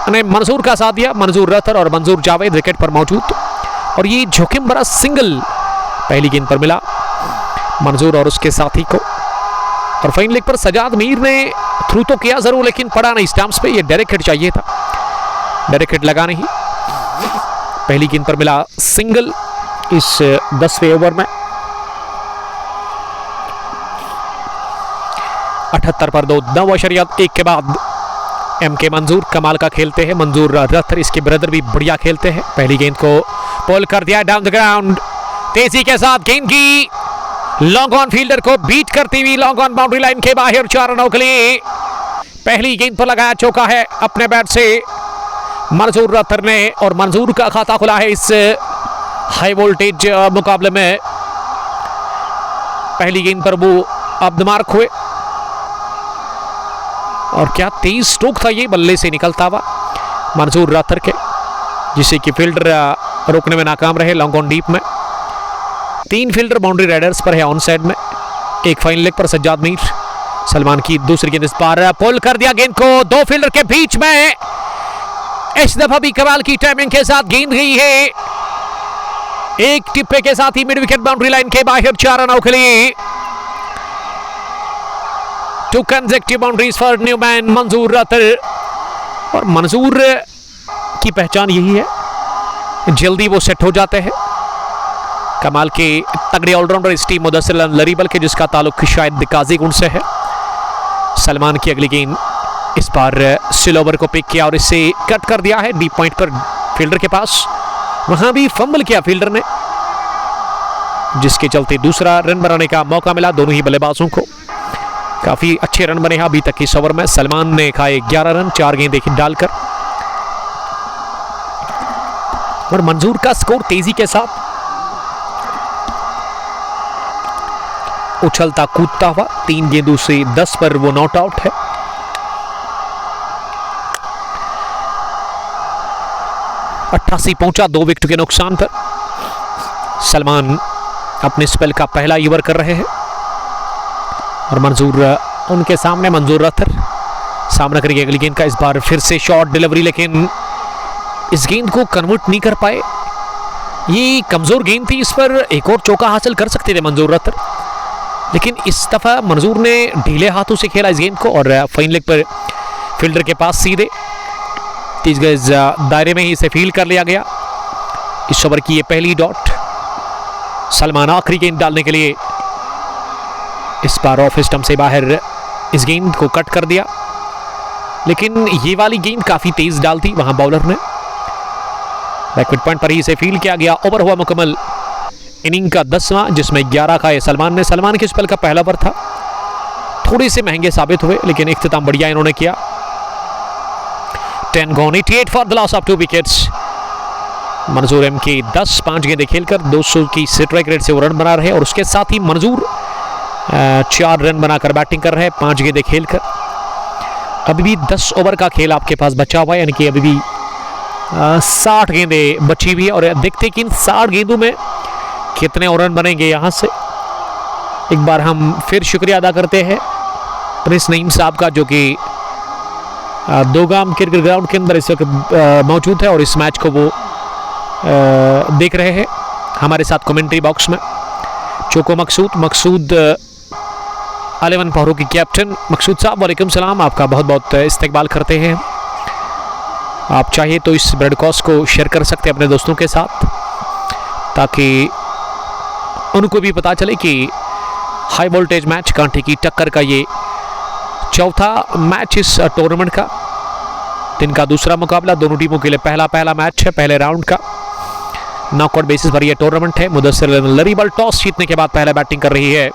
ने मंजूर का साथ दिया। मंजूर रथर और मंजूर जावेद विकेट पर मौजूद और ये जोखिम भरा सिंगल पहली गेंद पर मिला मंजूर और उसके साथी को। और फाइन लेग पर सजाद मीर ने थ्रू तो किया जरूर, लेकिन पड़ा नहीं स्टंप्स पे। ये डायरेक्ट हिट चाहिए था, डायरेक्ट हिट लगा नहीं। पहली गेंद पर मिला सिंगल इस 10वें ओवर में। 78 पर 2, 9.1 के बाद एम के मंजूर कमाल का खेलते हैं। मंजूर रथर, इसके ब्रदर भी बढ़िया खेलते हैं। पहली गेंद को पोल कर दिया डाउन द ग्राउंड, तेजी के साथ गेंद की लॉन्ग ऑन फील्डर को बीट करती हुई लॉन्ग ऑन बाउंड्री लाइन के बाहर 4 रनों के लिए पहली गेंद पर लगाया चौका है अपने बैट से मंजूर रथर ने और मंजूर का खाता खुला है इस हाई वोल्टेज मुकाबले में। पहली गेंद पर वो अब्दमार्क हुए और क्या तेज स्ट्रोक था ये बल्ले से निकलता हुआ मंजूर रथर के, जिसे कि फील्डर रोकने में नाकाम रहे लॉन्ग ऑन डीप में। 3 फील्डर बाउंड्री राइडर्स पर है ऑन साइड में, एक फाइन लेग पर सज्जाद मीर। सलमान की दूसरी गेंद इस बार पोल कर दिया गेंद को 2 फील्डर के बीच में। इस दफा भी कमाल की टाइमिंग के साथ गेंद गई है, एक टिप्पे के साथ ही मिड विकेट बाउंड्री लाइन के बाहर 4 रनों के लिए। 2 consecutive boundaries for new man मंजूर रथर। और मंजूर की पहचान यही है, जल्दी वो सेट हो जाते हैं। कमाल के तगड़े ऑलराउंडर इस टीम मुदस्सिर अहमद लरीबल के, जिसका ताल्लुक शायद काजी गुण से है। सलमान की अगली गेंद इस बार स्लो ओवर को पिक किया और इसे कट कर दिया है डीप पॉइंट पर फील्डर के पास। वहां भी फंबल किया फील्डर ने, जिसके चलते दूसरा रन बनाने का मौका मिला दोनों ही बल्लेबाजों को। काफी अच्छे रन बने अभी तक इस ओवर में। सलमान ने खाए 11 रन 4 गेंदें डालकर और मंजूर का स्कोर तेजी के साथ उछलता कूदता हुआ 3 गेंदों से 10 पर वो नॉट आउट है। अट्ठासी पहुंचा 2 विकेट के नुकसान पर। सलमान अपने स्पेल का पहला ओवर कर रहे हैं और मंजूर उनके सामने। मंजूर रथर सामना करेंगे अगली गेंद का। इस बार फिर से शॉर्ट डिलीवरी, लेकिन इस गेंद को कन्वर्ट नहीं कर पाए। ये कमजोर गेंद थी, इस पर एक और चौका हासिल कर सकते थे मंजूर रथर, लेकिन इस दफा मंजूर ने ढीले हाथों से खेला इस गेंद को और फाइन लेग पर फील्डर के पास सीधे 30 गज दायरे में ही इसे फील्ड कर लिया गया। इस ओवर की ये पहली डॉट। सलमान आखिरी गेंद डालने के लिए इस बार ऑफ स्टंप से बाहर इस गेंद को कट कर दिया, लेकिन ये वाली गेंद काफी तेज डालती वहां बॉलर ने। बैकवर्ड पॉइंट पर ही इसे फील्ड किया गया। ओवर हुआ मुकम्मल इनिंग का 10वां, जिसमें 11 खाए सलमान के स्पेल का पहला ओवर था। थोड़े से महंगे साबित हुए, लेकिन इख्तिताम बढ़िया इन्होंने किया। 10 gone, 88 for the loss of 2 wickets. मंजूर एम के 10 गेंदें खेलकर 200 की स्ट्राइक रेट से वो रन बना रहे, और उसके साथ ही मंजूर 4 रन बनाकर बैटिंग कर रहे हैं 5 गेंदें खेलकर। अभी भी 10 ओवर का खेल आपके पास बचा हुआ है, यानी कि अभी भी 60 गेंदें बची हुई है। और देखते कि इन 60 गेंदों में कितने और रन बनेंगे। यहाँ से एक बार हम फिर शुक्रिया अदा करते हैं प्रिंस नईम साहब का, जो कि दोगाम क्रिकेट ग्राउंड के अंदर इस वक्त मौजूद है और इस मैच को वो देख रहे हैं हमारे साथ कमेंट्री बॉक्स में। चोको मकसूद 11 पहरों की कैप्टन मकसूद साहब, वालेकुम सलाम। आपका बहुत बहुत इस्तकबाल करते हैं। आप चाहे तो इस ब्रॉडकास्ट को शेयर कर सकते हैं अपने दोस्तों के साथ, ताकि उनको भी पता चले कि हाई वोल्टेज मैच, कांटे की टक्कर का ये चौथा मैच इस टूर्नामेंट का, दिन का दूसरा मुकाबला। दोनों टीमों के लिए पहला मैच है पहले राउंड का। नॉकआउट बेसिस पर यह टूर्नामेंट है। मुदस्सिर लरीबल टॉस जीतने के बाद पहले बैटिंग कर रही है।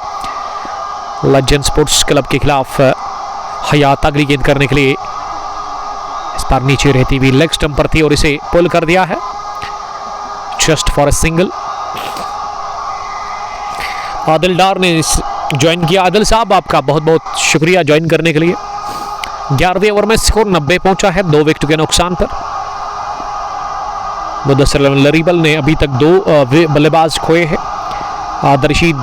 लेजेंड स्पोर्ट्स क्लब के खिलाफ हयात अगली गेंद करने के लिए इस बार नीचे रहती हुई लेग स्टंप पर थी और इसे पुल कर दिया है just for a single. Adil Dar ने ज्वाइन किया। आदिल साहब, आपका बहुत बहुत शुक्रिया ज्वाइन करने के लिए। 11वें ओवर में स्कोर 90 पहुंचा है 2 विकेट के नुकसान पर। मुदस्सिर लरीबल ने अभी तक 2 बल्लेबाज खोए हैं। आदिल रशीद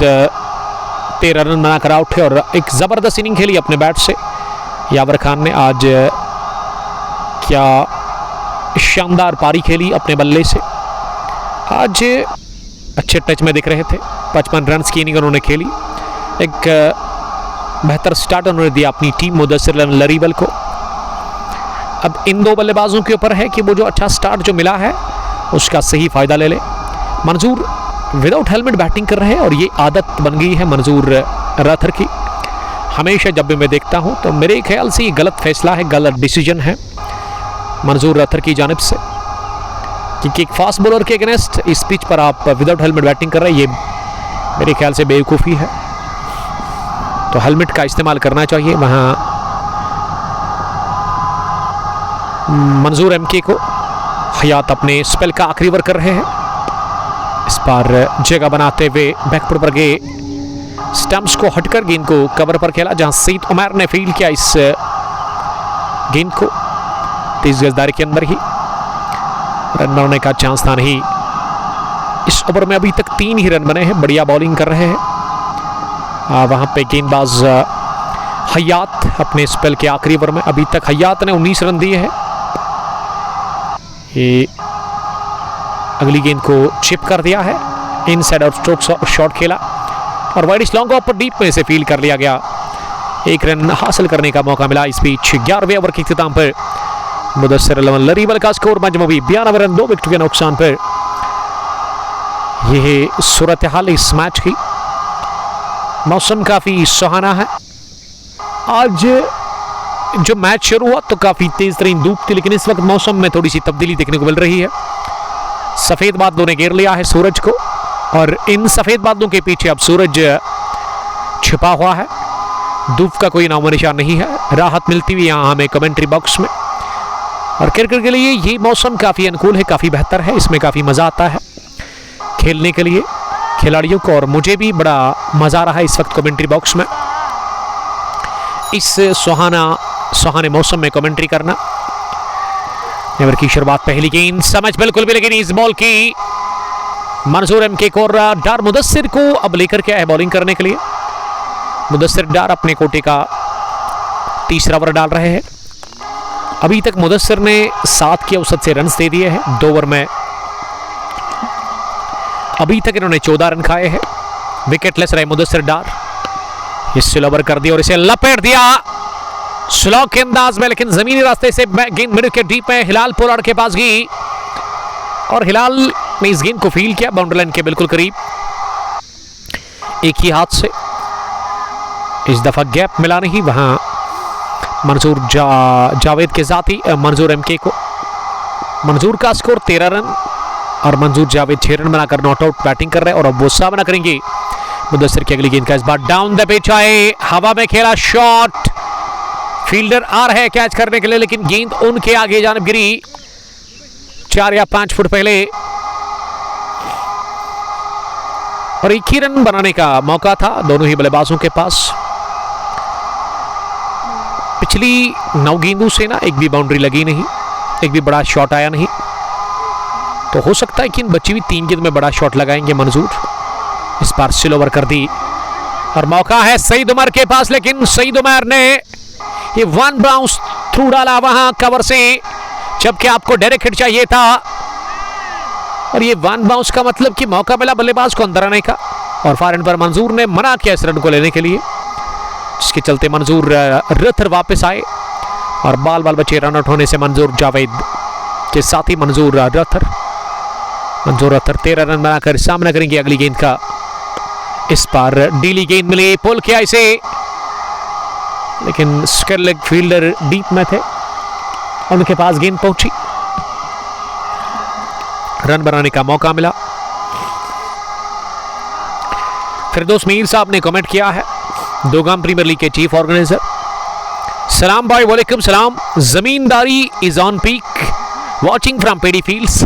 13 रन बनाकर आउट है और एक जबरदस्त इनिंग खेली अपने बैट से। यावर खान ने आज क्या शानदार पारी खेली अपने बल्ले से। आज अच्छे टच में दिख रहे थे। 55 रन की इनिंग उन्होंने खेली। एक बेहतर स्टार्ट उन्होंने दिया अपनी टीम मुदस्सिर लरीबल को। अब इन 2 बल्लेबाजों के ऊपर है कि वो जो अच्छा स्टार्ट जो मिला है उसका सही फायदा ले ले। मंजूर विदाउट हेलमेट बैटिंग कर रहे हैं और ये आदत बन गई है मंजूर राथर की। हमेशा जब भी मैं देखता हूं तो मेरे ख्याल से ये गलत फैसला है, गलत डिसीजन है मंजूर राथर की जानिब से, क्योंकि एक फास्ट बॉलर के अगेंस्ट इस पिच पर आप विदाउट हेलमेट बैटिंग कर रहे हैं, ये मेरे ख्याल से बेवकूफ़ी है। तो हेलमेट का इस्तेमाल करना चाहिए। वहाँ मंजूर एमके को हयात अपने स्पेल का आखिरी ओवर कर रहे हैं। इस बार जगह बनाते हुए बैकफुट पर गए, स्टंप्स को हटकर गेंद को कवर पर खेला, जहां सईद उमर ने फील्ड किया इस गेंद को 30 गज दायरे के अंदर ही। रन बनाने का चांस था नहीं। इस ओवर में अभी तक 3 ही रन बने हैं। बढ़िया बॉलिंग कर रहे हैं वहां पे गेंदबाज हयात अपने स्पेल के आखिरी ओवर में। अभी तक हयात ने 19 रन दिए हैं। ये अगली गेंद को चिप कर दिया है, इनसाइड आउट स्ट्रोक शॉट खेला और वाइड लॉन्ग ऑफ पर डीप में से फील्ड कर लिया गया। 1 रन हासिल करने का मौका मिला इस बीच। 11वें ओवर के इख्तिताम पर मुदस्सिर लरीबल का स्कोर मजमूई 92 रन 2 विकेट के नुकसान पर। यह सूरत हाल इस मैच की। मौसम काफी सुहाना है। आज जो मैच शुरू हुआ तो काफी तेज तरीन धूप थी, लेकिन इस वक्त मौसम में थोड़ी सी तब्दीली देखने को मिल रही है। सफेद बादलों ने घेर लिया है सूरज को और इन सफेद बादलों के पीछे अब सूरज छिपा हुआ है। धूप का कोई नामो निशान नहीं है। राहत मिलती हुई यहाँ हमें कमेंट्री बॉक्स में। और क्रिकेट के लिए ये मौसम काफी अनुकूल है, काफी बेहतर है। इसमें काफी मजा आता है खेलने के लिए खिलाड़ियों को, और मुझे भी बड़ा मजा आ रहा है इस वक्त कमेंट्री बॉक्स में इस सुहाने मौसम में कमेंट्री करना। ओवर की शुरुआत पहली गेंद समझ बिल्कुल भी, लेकिन इस बॉल की मंजूर एमके को डार मुदस्सिर को अब लेकर के आए बॉलिंग करने के लिए। मुदस्सिर डार अपने कोटे का 3रा ओवर डाल रहे हैं। अभी तक मुदस्सिर ने 7 के औसत से रन दे दिए हैं 2 ओवर में। अभी तक इन्होंने 14 रन खाए हैं। विकेट लेस रहे मुदस्सिर डार। इस ओवर कर दिया और इसे लपेट दिया स्लो के अंदाज में, लेकिन जमीनी रास्ते से गेंद मिड के डीप में हिलाल पोलार्ड के पास गई और हिलाल ने इस गेंद को फील किया बाउंड्री लाइन के बिल्कुल करीब। एक ही हाथ से इस दफा गैप मिला नहीं, वहां मंजूर जावेद के साथ ही मंजूर एमके को। मंजूर का स्कोर 13 रन और मंजूर जावेद 6 रन बनाकर नॉट आउट बैटिंग कर रहे हैं और अब वो सामना करेंगे मुदस्सिर की अगली गेंद का। इस बार डाउन द पिच आए, हवा में खेला शॉट, फील्डर आ रहे हैं कैच करने के लिए, लेकिन गेंद उनके आगे जानिब गिरी 4 या 5 फुट पहले और 1 ही रन बनाने का मौका था दोनों ही बल्लेबाजों के पास। पिछली 9 गेंदों से ना एक भी बाउंड्री लगी नहीं, एक भी बड़ा शॉट आया नहीं, तो हो सकता है कि इन बची हुई 3 गेंद में बड़ा शॉट लगाएंगे मंजूर। इस बार स्लो ओवर कर दी और मौका है सईद उमर के पास, लेकिन सईद उमर ने ये 1 बाउंस थ्रू डाला वहां कवर से, जबकि आपको डायरेक्ट हिट चाहिए था और ये 1 बाउंस का मतलब कि मौका मिला बल्लेबाज को अंदर आने का और फार एंड पर मंजूर ने मना किया इस रन को लेने के लिए, जिसके चलते मंजूर रथर वापस आए और बाल बचे रन आउट होने से मंजूर जावेद के साथ ही मंजूर रथर 13 रन बनाकर सामना करेंगे अगली गेंद का। इस बार डीली गेंद मिली, पुल किया इसे, लेकिन स्क्वायर लेग फील्डर डीप में थे और उनके पास गेंद पहुंची, रन बनाने का मौका मिला। फिरदौस मीर साहब ने कमेंट किया है, दोगाम प्रीमियर लीग के चीफ ऑर्गेनाइजर, सलाम भाई, वालेकुम सलाम, जमींदारी is on peak, watching from paddy fields.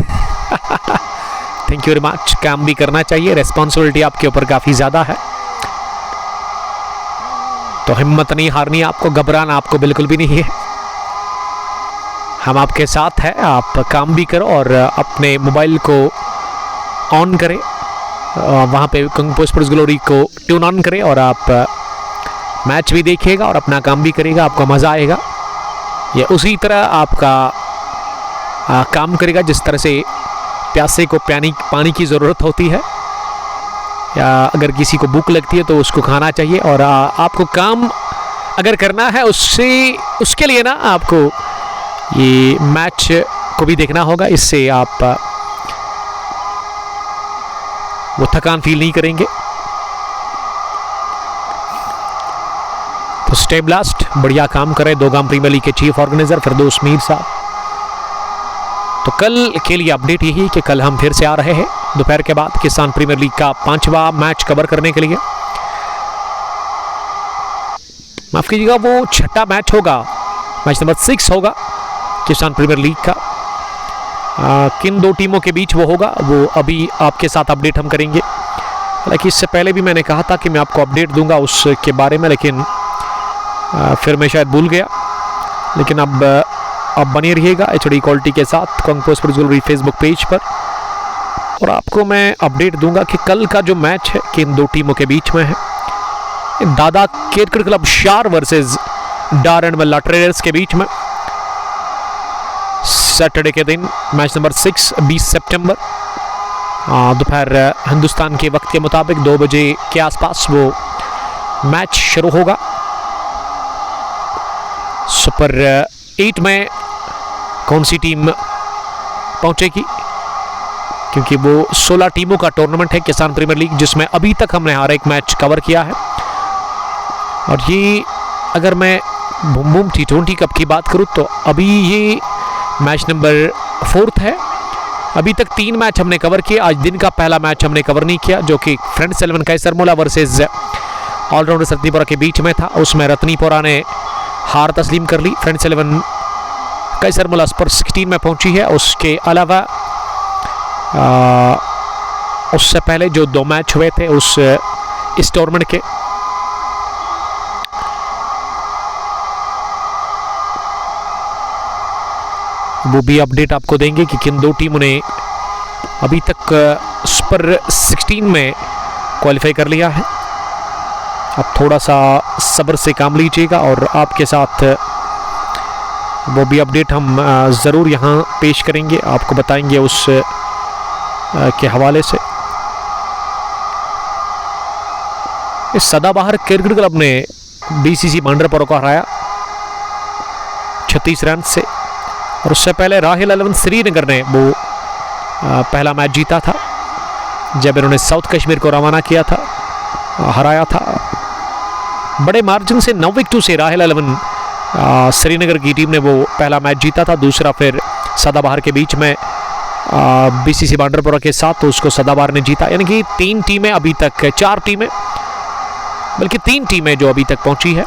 Thank you very much. काम भी करना चाहिए, रेस्पॉन्सिबिलिटी आपके ऊपर काफी ज्यादा है, तो हिम्मत नहीं हारनी, आपको घबराना आपको बिल्कुल भी नहीं है। हम आपके साथ हैं, आप काम भी करो और अपने मोबाइल को ऑन करें, वहाँ पे कुंग स्पोर्ट्स ग्लोरी को ट्यून ऑन करें और आप मैच भी देखिएगा और अपना काम भी करेगा, आपको मज़ा आएगा। ये उसी तरह आपका काम करेगा जिस तरह से प्यासे को पानी की ज़रूरत होती है, या अगर किसी को भूख लगती है तो उसको खाना चाहिए। और आपको काम अगर करना है उसके लिए ना आपको ये मैच को भी देखना होगा, इससे आप वो थकान फील नहीं करेंगे। तो स्टे ब्लास्ट, बढ़िया काम करे दोगाम प्रीमियर लीग के चीफ ऑर्गेनाइजर फिरदौस मीर साहब। तो कल के लिए अपडेट यही है कि कल हम फिर से आ रहे हैं दोपहर के बाद किसान प्रीमियर लीग का 5वां मैच कवर करने के लिए। माफ कीजिएगा, वो 6ठा मैच होगा, मैच नंबर 6 होगा किसान प्रीमियर लीग का। किन 2 टीमों के बीच वो होगा वो अभी आपके साथ अपडेट हम करेंगे। हालांकि इससे पहले भी मैंने कहा था कि मैं आपको अपडेट दूंगा उसके बारे में, लेकिन फिर मैं शायद भूल गया। लेकिन अब बने रहिएगा HD क्वालिटी के साथ kung sports glory Facebook page पर, और आपको मैं अपडेट दूंगा कि कल का जो मैच है किन 2 टीमों के बीच में है। दादा क्रिकेट क्लब शार versus Dar and Malla traders के बीच में सैटरडे के दिन मैच नंबर 6 20 सितंबर दोपहर हिंदुस्तान के वक्त के मुताबिक 2 बजे के आसपास वो मैच शुरू होगा। सुपर 8 में कौन सी टीम पहुंचेगी, क्योंकि वो 16 टीमों का टूर्नामेंट है किसान प्रीमियर लीग, जिसमें अभी तक हमने हर एक मैच कवर किया है। और ये अगर मैं बूम बूम T20 कप की बात करूं तो अभी ये मैच नंबर 4 है। अभी तक 3 मैच हमने कवर किए, आज दिन का पहला मैच हमने कवर नहीं किया, जो कि फ्रेंड्स 11 कैसरमुला वर्सेस ऑलराउंडर रत्नीपुरा के बीच में था। उसमें रत्नीपुरा ने हार तस्लीम कर ली, फ्रेंड्स 11 कैसरमुला पर 16 में पहुंची है। उसके अलावा उससे पहले जो 2 मैच हुए थे इस टूर्नामेंट के, वो भी अपडेट आपको देंगे कि किन 2 टीमों ने अभी तक सुपर 16 में क्वालिफाई कर लिया है। अब थोड़ा सा सब्र से काम लीजिएगा और आपके साथ वो भी अपडेट हम ज़रूर यहाँ पेश करेंगे, आपको बताएंगे उस के हवाले से। इस सदाबहार क्रिकेट क्लब ने BCC भांडरपुर को हराया 36 रन से। और उससे पहले राहिल 11 श्रीनगर ने वो पहला मैच जीता था जब इन्होंने साउथ कश्मीर को रवाना किया था, हराया था बड़े मार्जिन से 9 विकेटों से। राहिल 11 श्रीनगर की टीम ने वो पहला मैच जीता था, दूसरा फिर सदाबहार के बीच में बीसीसी बांडरपुरा के साथ, तो उसको सदाबहार ने जीता। यानी कि 3 टीमें अभी तक, 4 टीमें बल्कि 3 टीमें जो अभी तक पहुंची है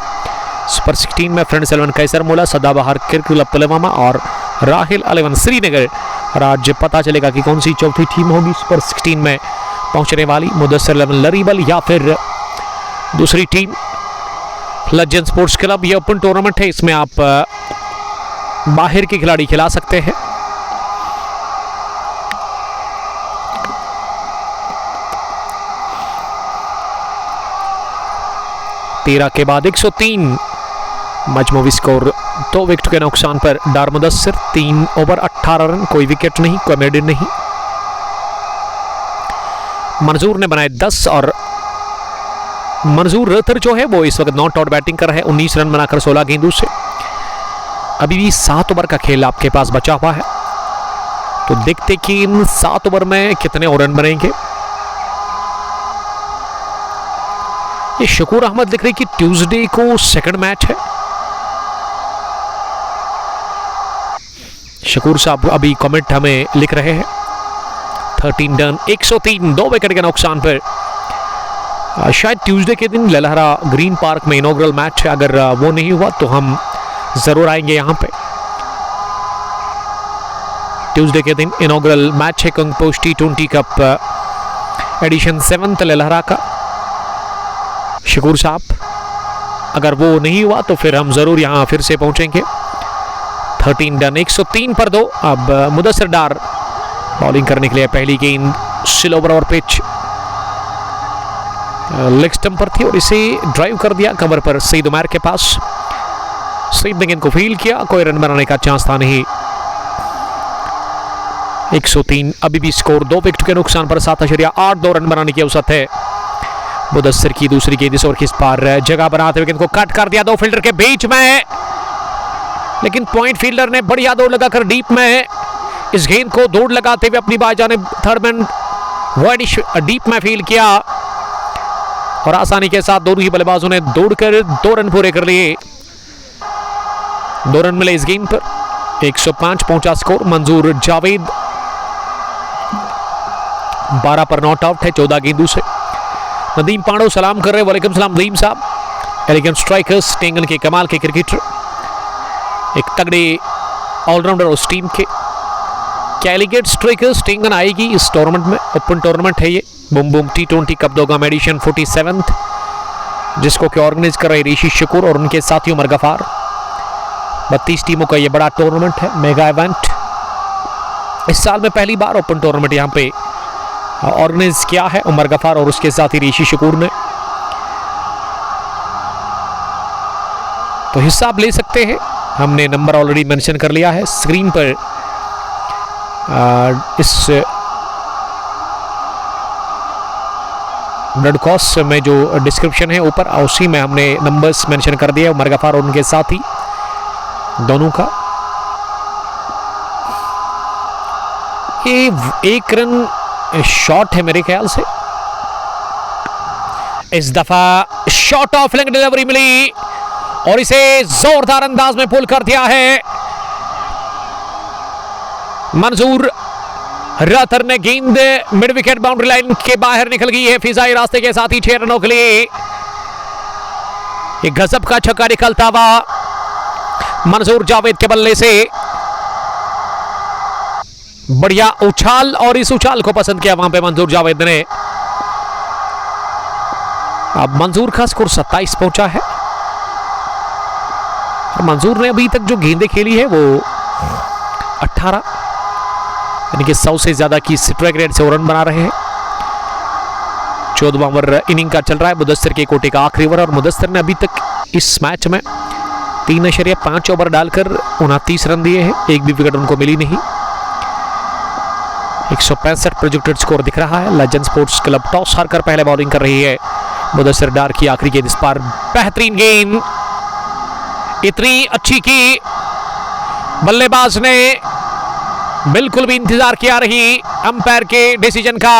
सुपर 16 में। फ्रेंड्स 11 कैसरमूला, सदाबहार क्रिकेट क्लब पुलवामा और राहिल 11 श्रीनगर। और आज पता चलेगा कि कौन सी चौथी टीम होगी सुपर 16 में पहुंचने वाली, मुदस्सिर 11 लरीबल या फिर दूसरी टीम लेजेंड स्पोर्ट्स क्लब। ये ओपन टूर्नामेंट है, इसमें आप बाहर के खिलाड़ी खिला सकते हैं। तेरह के बाद 103 मजमूवी स्कोर, 2 विकेट के नुकसान पर डार मुदस्सिर। 3 ओवर 18 रन, कोई विकेट नहीं, कोई मेडन नहीं। मंजूर ने बनाए 10 और मंजूर रतर जो है वो इस वक्त नॉट आउट बैटिंग कर रहे हैं, 19 रन बनाकर 16 गेंदों से। अभी भी 7 ओवर का खेल आपके पास बचा हुआ है, तो देखते कि इन 7 ओवर में कितने और रन बनेंगे। ये शकूर अहमद लिख रहे कि ट्यूसडे को सेकंड मैच है। शकूर साहब अभी कमेंट हमें लिख रहे हैं। 13 रन 103, 2 विकेट के नुकसान पर शायद ट्यूसडे के दिन ललहरा ग्रीन पार्क में इनॉग्रल मैच है, अगर वो नहीं हुआ तो हम जरूर आएंगे यहां पे। ट्यूसडे के दिन इनॉग्रल मैच है Kangposh T20 cup edition 7th ललहरा का। शकूर साहब, अगर वो नहीं हुआ तो फिर हम जरूर यहां फिर से पहुंचेंगे। 13 रन 103 पर 2। अब मुदस्सिर डार बॉलिंग करने के लिए, पहली गेंद स्लोवर और पिच लेग स्टंप पर थी और इसे ड्राइव कर दिया कवर पर सईद उमर के पास। सईद ने गेंद को फील्ड किया, कोई रन बनाने का चांस था नहीं। 103 अभी भी स्कोर, 2 विकेट के नुकसान पर 7.82 रन बनाने की औसत है। मुदस्सिर की दूसरी गेंद इस ओवर की इस पार जगह बनाते हुए गेंद को कट कर दिया 2 फील्डर के बीच में, लेकिन पॉइंट फील्डर ने बढ़िया दौड़ लगाकर डीप में इस गेंद को दौड़ लगाते हुए अपनी बाजानिब थर्ड मैन वाइड डीप में फील्ड किया और आसानी के साथ दोनों ही बल्लेबाजों ने दौड़कर 2 रन पूरे कर लिए। 2 रन मिले इस गेंद पर। 105 पहुंचा स्कोर। मंजूर जावेद 12 पर नॉट आउट है 14 गेंदों से। नदीम पांडो सलाम कर रहे, वालेकुम सलाम नदीम साहब। एलिगेंट स्ट्राइकर्स, टेंगन के कमाल के क्रिकेटर, एक तगड़े ऑलराउंडर उस टीम के। क्या एलिगेंट स्ट्राइकर्स टेंगन आएगी इस टूर्नामेंट में? ओपन टूर्नामेंट है ये, boom boom T20 cup Dogam edition 47th, जिसको कि ऑर्गेनाइज कर रहे ऋषि शकूर और उनके साथी उमर गफार। 32 टीमों का ये बड़ा टूर्नामेंट है, मेगा इवेंट। इस साल में पहली बार ओपन टूर्नामेंट यहाँ पे ऑर्गेनाइज किया है उमर गफार और उसके साथी ऋषि शकूर ने। तो हिस्सा आप ले सकते हैं, हमने नंबर ऑलरेडी मेंशन कर लिया है स्क्रीन पर। इस ब्रॉडकास्ट में जो डिस्क्रिप्शन है ऊपर, उसी में हमने नंबर्स मेंशन कर दिए उमर गफार और उनके साथी दोनों का। ये 1 रन शॉट है मेरे ख्याल से। इस दफा शॉट ऑफ लेग डिलीवरी मिली और इसे जोरदार अंदाज में पुल कर दिया है मंजूर रतर ने। गेंद मिड विकेट बाउंड्री लाइन के बाहर निकल गई है फिजाई रास्ते के साथ ही 6 रनों के लिए। एक गजब का छक्का निकलता हुआ मंजूर जावेद के बल्ले से। बढ़िया उछाल और इस उछाल को पसंद किया वहां पे मंजूर जावेद ने। अब मंजूर का स्कोर 27 पहुंचा है। मंजूर ने अभी तक जो गेंदें खेली है वो 18, यानी कि 100 से ज्यादा की स्ट्राइक रेट से रन बना रहे हैं। 14वां ओवर इनिंग का चल रहा है मुदस्सिर के कोटे का आखिरी ओवर और मुदस्सिर ने अभी तक इस मैच में 3.5 ओवर डालकर 29 रन दिए हैं, एक भी विकेट उनको मिली नहीं। 165 प्रोजेक्टेड स्कोर दिख रहा है। लेजेंड स्पोर्ट्स क्लब टॉस हारकर पहले बॉलिंग कर रही है। मुदस्सिर डार की आखिरी गेंद इस पार बेहतरीन गेंद, इतनी अच्छी की बल्लेबाज ने बिल्कुल भी इंतजार किया नहीं अंपायर के डिसीजन का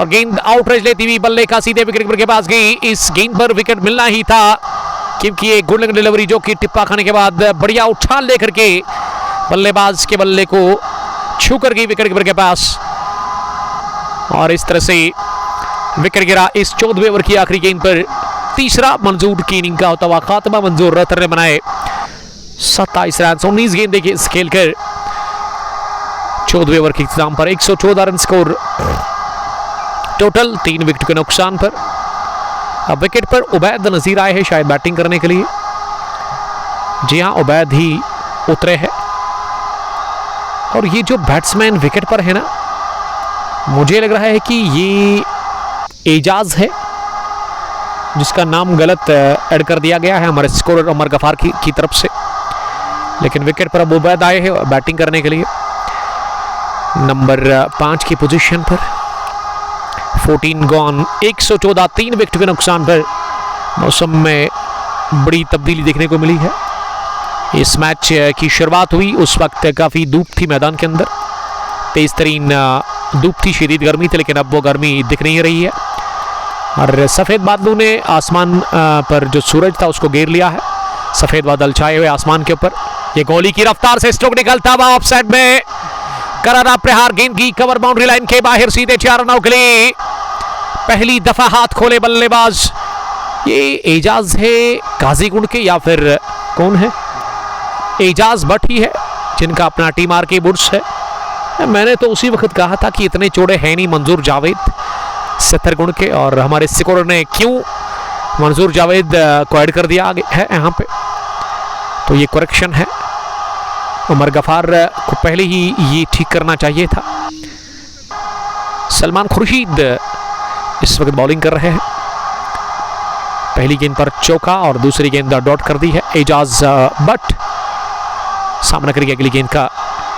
और गेंद आउटरेज लेती हुई बल्ले का सीधे विकेट के पास गई। इस गेंद पर विकेट मिलना ही था क्योंकि एक गुड डिलीवरी जो कि टिप्पा खाने के बाद बढ़िया उछाल लेकर के बल्लेबाज के बल्ले को छू कर गई विकेट के पास और इस तरह से विकेट गिरा। इस 14वें ओवर की आखिरी गेंद पर तीसरा मंजूर की इनिंग का होता हुआ खात्मा मंजूर रतर ने बनाए 27 रन 19 गेंदें खेलकर 14वें ओवर के इख्तिताम पर 114 रन स्कोर टोटल 3 विकेट के नुकसान पर। अब विकेट पर उबैद नजीर आए हैं शायद बैटिंग करने के लिए। जी हां, उबैद ही उतरे हैं और ये जो बैट्समैन विकेट पर है ना, मुझे लग रहा है कि ये एजाज है जिसका नाम गलत ऐड कर दिया गया है हमारे स्कोरर उमर गफार की तरफ से, लेकिन विकेट पर अब उबैद आए हैं बैटिंग करने के लिए नंबर 5 की पोजीशन पर। 14 गॉन 114 3 विकेट के नुकसान पर मौसम में बड़ी तब्दीली देखने को मिली है। इस मैच की शुरुआत हुई उस वक्त काफ़ी धूप थी मैदान के अंदर, तेज तरीन धूप थी, शदीद गर्मी थी, लेकिन अब वो गर्मी दिख नहीं रही है और सफ़ेद बादलों ने आसमान पर जो सूरज था उसको घेर लिया है। सफ़ेद बादल छाए हुए आसमान के ऊपर। ये गोली की रफ्तार से स्ट्रोक निकलता हुआ ऑफ साइड में करारा प्रहार, गेंद की कवर बाउंड्री लाइन के बाहर सीधे 4 रनों के लिए पहली दफा हाथ खोले बल्लेबाज। ये एजाज है काजीगुंड के या फिर कौन है? एजाज भट्ट ही है जिनका अपना टीम आर के बुर्स है। मैंने तो उसी वक्त कहा था कि इतने चौड़े हैं नहीं मंजूर जावेद सत्तरगुण के, और हमारे स्कोरर ने क्यों मंजूर जावेद को ऐड कर दिया आगे है यहाँ पे, तो ये करेक्शन है। उमर गफार को पहले ही ये ठीक करना चाहिए था। सलमान खुर्शीद इस वक्त बॉलिंग कर रहे हैं। पहली गेंद पर चौका और दूसरी गेंद डॉट कर दी है। एजाज बट सामना करेगी अगली गेंद का।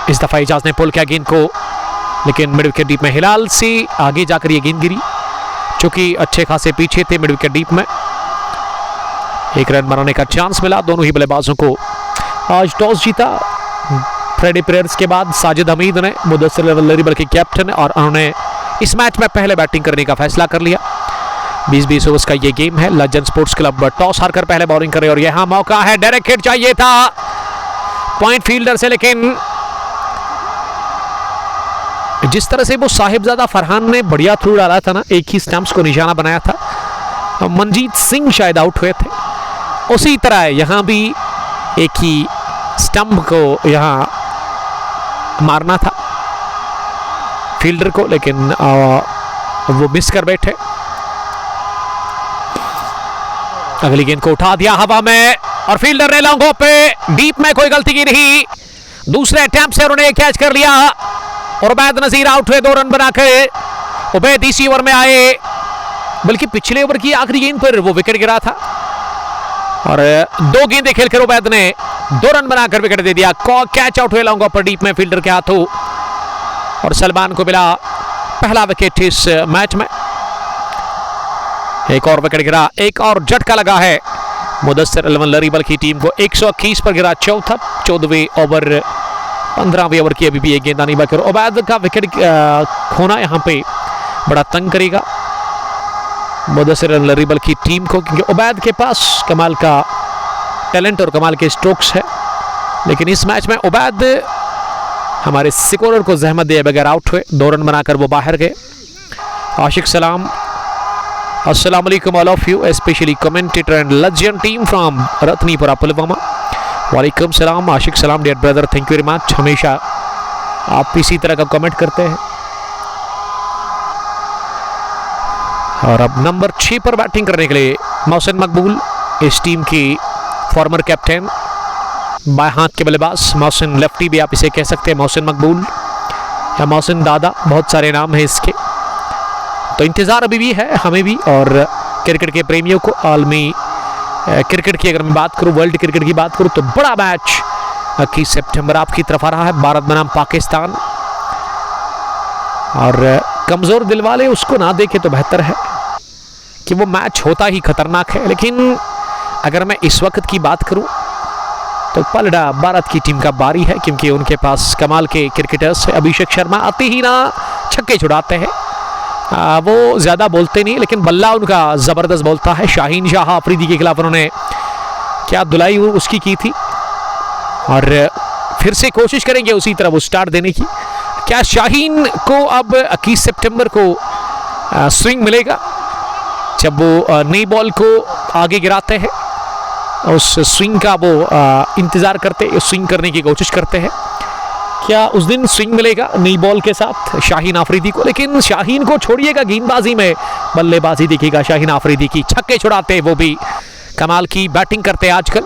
इस दफा एजाज ने पुल किया गेंद को, लेकिन मिड विकेट डीप में हिलाल से आगे जाकर ये गेंद गिरी, चूंकि अच्छे खासे पीछे थे मिड विकेट डीप में। एक रन बनाने का चांस मिला दोनों ही बल्लेबाजों को। आज टॉस जीता फ्रेडी प्रेयर्स के बाद साजिद हमीद ने, मुदस्सिर लरीबल के कैप्टन, और उन्होंने इस मैच में पहले बैटिंग करने का फैसला कर लिया। 20-20 ओवर्स का ये गेम है। लज्जन स्पोर्ट्स क्लब टॉस हारकर पहले बॉलिंग कर रहे और यहां मौका है, डायरेक्ट हिट चाहिए था पॉइंट फील्डर से, लेकिन जिस तरह से वो साहिबजादा फरहान ने बढ़िया थ्रू डाला था ना, एक ही स्टंप्स को निशाना बनाया था, मनजीत सिंह शायद आउट हुए थे, उसी तरह यहां भी एक ही स्टंप को यहां मारना था फील्डर को, लेकिन वो मिस कर बैठे। अगली गेंद को उठा दिया हवा में और फील्डर ने लॉन्गो पे डीप में कोई गलती की नहीं, दूसरे अटेम्प्ट से उन्होंने कैच कर लिया और उबैद नजीर आउट हुए 2 रन बनाकर। उबैद इसी ओवर में आए, बल्कि पिछले ओवर की आखिरी गेंद पर वो विकेट गिरा था और 2 गेंदें खेलकर उबैद ने 2 रन बनाकर विकेट दे दिया। कैच आउट हुए लॉन्ग पर डीप में फील्डर के हाथों और सलमान को मिला पहला विकेट इस मैच में। एक और विकेट गिरा, एक और झटका लगा है मुदस्सिर लरीबल की टीम को। 121 पर गिरा चौथा 14वें ओवर 15वें ओवर की अभी भी एक गेंद आनी बाकी। उबैद का विकेट खोना यहां पे बड़ा तंग करेगा मुदस्सिर लरीबल की टीम को, क्योंकि उबैद के पास कमाल का टैलेंट और कमाल के स्ट्रोक्स है, लेकिन इस मैच में उबैद हमारे स्कोरर को जहमत दिए बगैर आउट हुए, 2 रन बनाकर वो बाहर गए। आशिक सलाम, अस्सलाम वालेकुम all of you, specially commentator and legend team from Ratnipura Pulwama. वालेकुम सलाम आशिक सलाम dear brother, thank you very much. हमेशा आप इसी तरह का कमेंट करते हैं। और अब नंबर 6 पर बैटिंग करने के लिए मोहसिन मकबूल, इस टीम की फॉर्मर कैप्टन, बाएं हाथ के बल्लेबाज। मोहसिन लेफ्टी भी आप इसे कह सकते हैं, मोहसिन मकबूल या मोहसिन दादा, बहुत सारे नाम हैं इसके। तो इंतज़ार अभी भी है हमें भी और क्रिकेट के प्रेमियों को। आलमी क्रिकेट की अगर मैं बात करूं, वर्ल्ड क्रिकेट की बात करूं, तो बड़ा मैच 21 सितंबर आपकी तरफ आ रहा है, भारत बनाम पाकिस्तान। और कमज़ोर दिल वाले उसको ना देखे तो बेहतर है कि वो मैच होता ही खतरनाक है। लेकिन अगर मैं इस वक्त की बात करूं तो पलड़ा भारत की टीम का बारी है, क्योंकि उनके पास कमाल के क्रिकेटर्स है। अभिषेक शर्मा आते ही ना छक्के छुड़ाते हैं। वो ज़्यादा बोलते नहीं, लेकिन बल्ला उनका ज़बरदस्त बोलता है। शाहीन शाह अफरीदी के खिलाफ उन्होंने क्या धुलाई उसकी की थी, और फिर से कोशिश करेंगे उसी तरह वो स्टार्ट देने की। क्या शाहीन को अब 21 सितंबर को स्विंग मिलेगा जब वो नई बॉल को आगे गिराते हैं? उस स्विंग का वो इंतज़ार करते, स्विंग करने की कोशिश करते हैं। क्या उस दिन स्विंग मिलेगा नई बॉल के साथ शाहीन आफरीदी को? लेकिन शाहीन को छोड़िएगा, गेंदबाजी में बल्लेबाजी देखिएगा शाहीन आफरीदी की। छक्के छुड़ाते, वो भी कमाल की बैटिंग करते आजकल,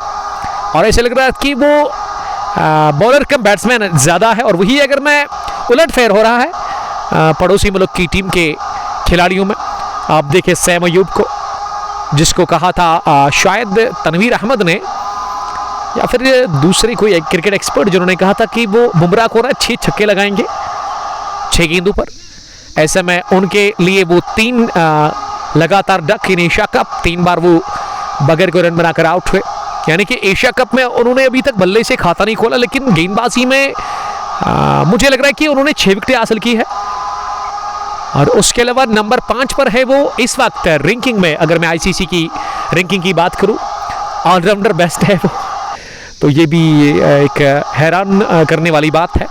और ऐसे लग रहा है कि वो बॉलर कम बैट्समैन ज़्यादा है। और वही अगर मैं उलटफेर हो रहा है पड़ोसी मुल्क की टीम के खिलाड़ियों में। आप देखें सैम अयूब को, जिसको कहा था शायद तनवीर अहमद ने या फिर दूसरे कोई क्रिकेट एक्सपर्ट, जिन्होंने कहा था कि वो बुमराह को 6 छक्के लगाएंगे 6 गेंदों पर। ऐसे में उनके लिए वो 3 लगातार डक इन एशिया कप, 3 बार वो बगैर कोई रन बनाकर आउट हुए। यानी कि एशिया कप में उन्होंने अभी तक बल्ले से खाता नहीं खोला, लेकिन गेंदबाजी में मुझे लग रहा है कि उन्होंने 6 विकेटें हासिल की है। और उसके अलावा नंबर 5 पर है वो इस वक्त रैंकिंग में। अगर मैं आईसीसी की रैंकिंग की बात करूं, ऑलराउंडर बेस्ट है वो, तो ये भी एक हैरान करने वाली बात है।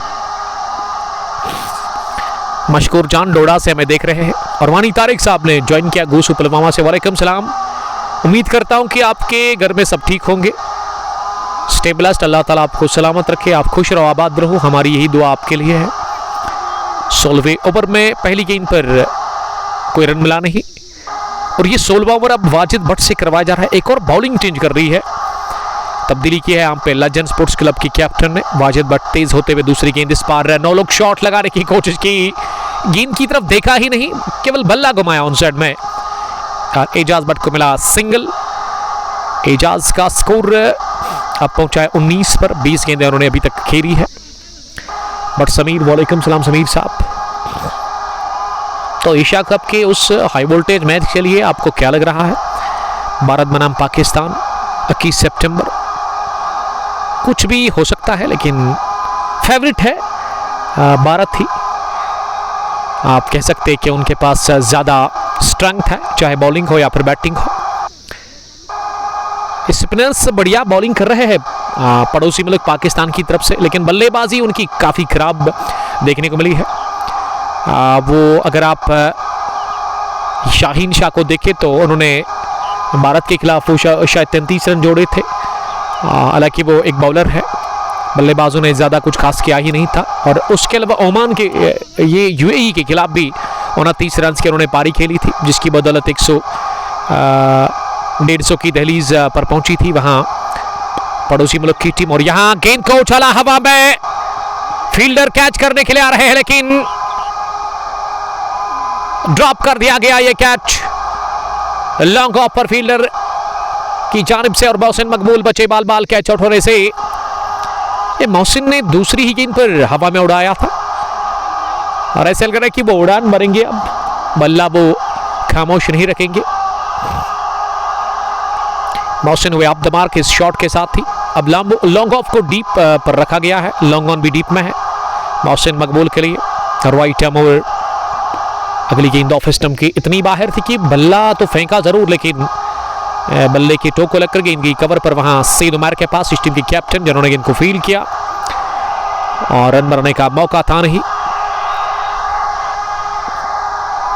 मशकूर जान डोडा से हमें देख रहे हैं, और वानी तारिक साहब ने ज्वाइन किया गूसू पुलवामा से। वालेकुम सलाम। उम्मीद करता हूं कि आपके घर में सब ठीक होंगे। स्टे ब्लेस्ड, अल्लाह ताला आपको सलामत रखे, आप खुश रहो, आबाद रहो, हमारी यही दुआ आपके लिए है। 16वें ओवर में पहली गेंद पर कोई रन मिला नहीं, और ये 16वां ओवर अब वाजिद भट्ट से करवाया जा रहा है। एक और बॉलिंग चेंज कर रही है, तब्दीली की है यहाँ पे लेजेंड स्पोर्ट्स क्लब की कैप्टन ने। वाजिद भट्ट तेज होते हुए दूसरी गेंद इस पार 9 लोग शॉट लगाने की कोशिश की, गेंद की तरफ देखा ही नहीं, केवल बल्ला घुमाया ऑन साइड में। एजाज भट्ट को मिला सिंगल। एजाज का स्कोर अब पहुंचा है 19 पर, 20 गेंदें उन्होंने अभी तक खेली है। बट समीर, वालेकुम सलाम समीर साहब। तो एशिया कप के उस हाई वोल्टेज मैच के लिए आपको क्या लग रहा है? भारत बनाम पाकिस्तान 21 सितंबर, कुछ भी हो सकता है, लेकिन फेवरेट है भारत ही। आप कह सकते हैं कि उनके पास ज़्यादा स्ट्रेंथ है, चाहे बॉलिंग हो या फिर बैटिंग हो। स्पिनर्स बढ़िया बॉलिंग कर रहे हैं पड़ोसी मुल्क पाकिस्तान की तरफ से, लेकिन बल्लेबाजी उनकी काफ़ी खराब देखने को मिली है। वो अगर आप शाहीन शाह को देखें तो उन्होंने भारत के खिलाफ शायद 33 रन जोड़े थे। हालांकि वो एक बॉलर है, बल्लेबाजों ने ज़्यादा कुछ खास किया ही नहीं था। और उसके अलावा ओमान के ये यूएई के खिलाफ भी 29 रन की उन्होंने पारी खेली थी, जिसकी बदौलत 150 की दहलीज पर पहुंची थी वहां पड़ोसी मुल्क की टीम। और यहां गेंद को उछाला हवा में, फील्डर कैच करने के लिए आ रहे हैं, लेकिन ड्रॉप कर दिया गया ये कैच लॉन्ग ऑफ पर फील्डर की जानिब से। और मोहसिन मकबूल बचे बाल बाल कैच आउट होने से। ये मोहसिन ने दूसरी ही गेंद पर हवा में उड़ाया था, और ऐसा लग रहा है कि वो उड़ान भरेंगे अब, बल्ला वो खामोश नहीं रखेंगे। मोहसिन हुए ऑफ द मार्क इस शॉट के साथ ही। अब लॉन्ग ऑफ को डीप पर रखा गया है, लॉन्ग ऑन भी डीप में है मोहसिन मकबूल के लिए। राइट आर्म ओवर, अगली गेंद ऑफ स्टंप की इतनी बाहर थी कि बल्ला तो फेंका जरूर, लेकिन बल्ले की टोक को लगकर गेंद की कवर पर वहां सईद उमर के पास, इस टीम के कैप्टन, जिन्होंने गेंद को फील्ड किया, और रन बनाने का मौका था नहीं।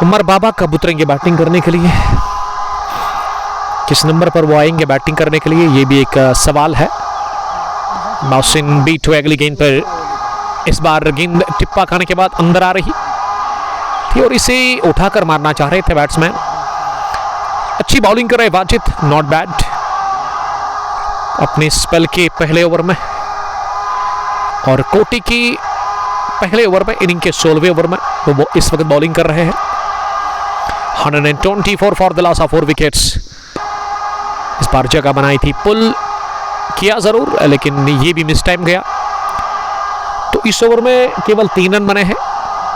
उमर बाबा कब उतरेंगे बैटिंग करने के लिए? किस नंबर पर वो आएंगे बैटिंग करने के लिए, ये भी एक सवाल है। मोहसिन बीट हुए अगली गेंद पर, इस बार गेंद टिप्पा खाने के बाद अंदर आ रही थी, और इसे उठाकर मारना चाह रहे थे बैट्समैन। अच्छी बॉलिंग कर रहे वाजिद, नॉट बैड अपने स्पेल के पहले ओवर में। और कोटी की पहले ओवर में, इनिंग के 16वें ओवर में वो इस वक्त बॉलिंग कर रहे हैं। 124 for the loss of 4 wickets. इस बार जगह बनाई थी, पुल किया जरूर, लेकिन ये भी मिस टाइम गया। तो इस ओवर में केवल 3 रन बने हैं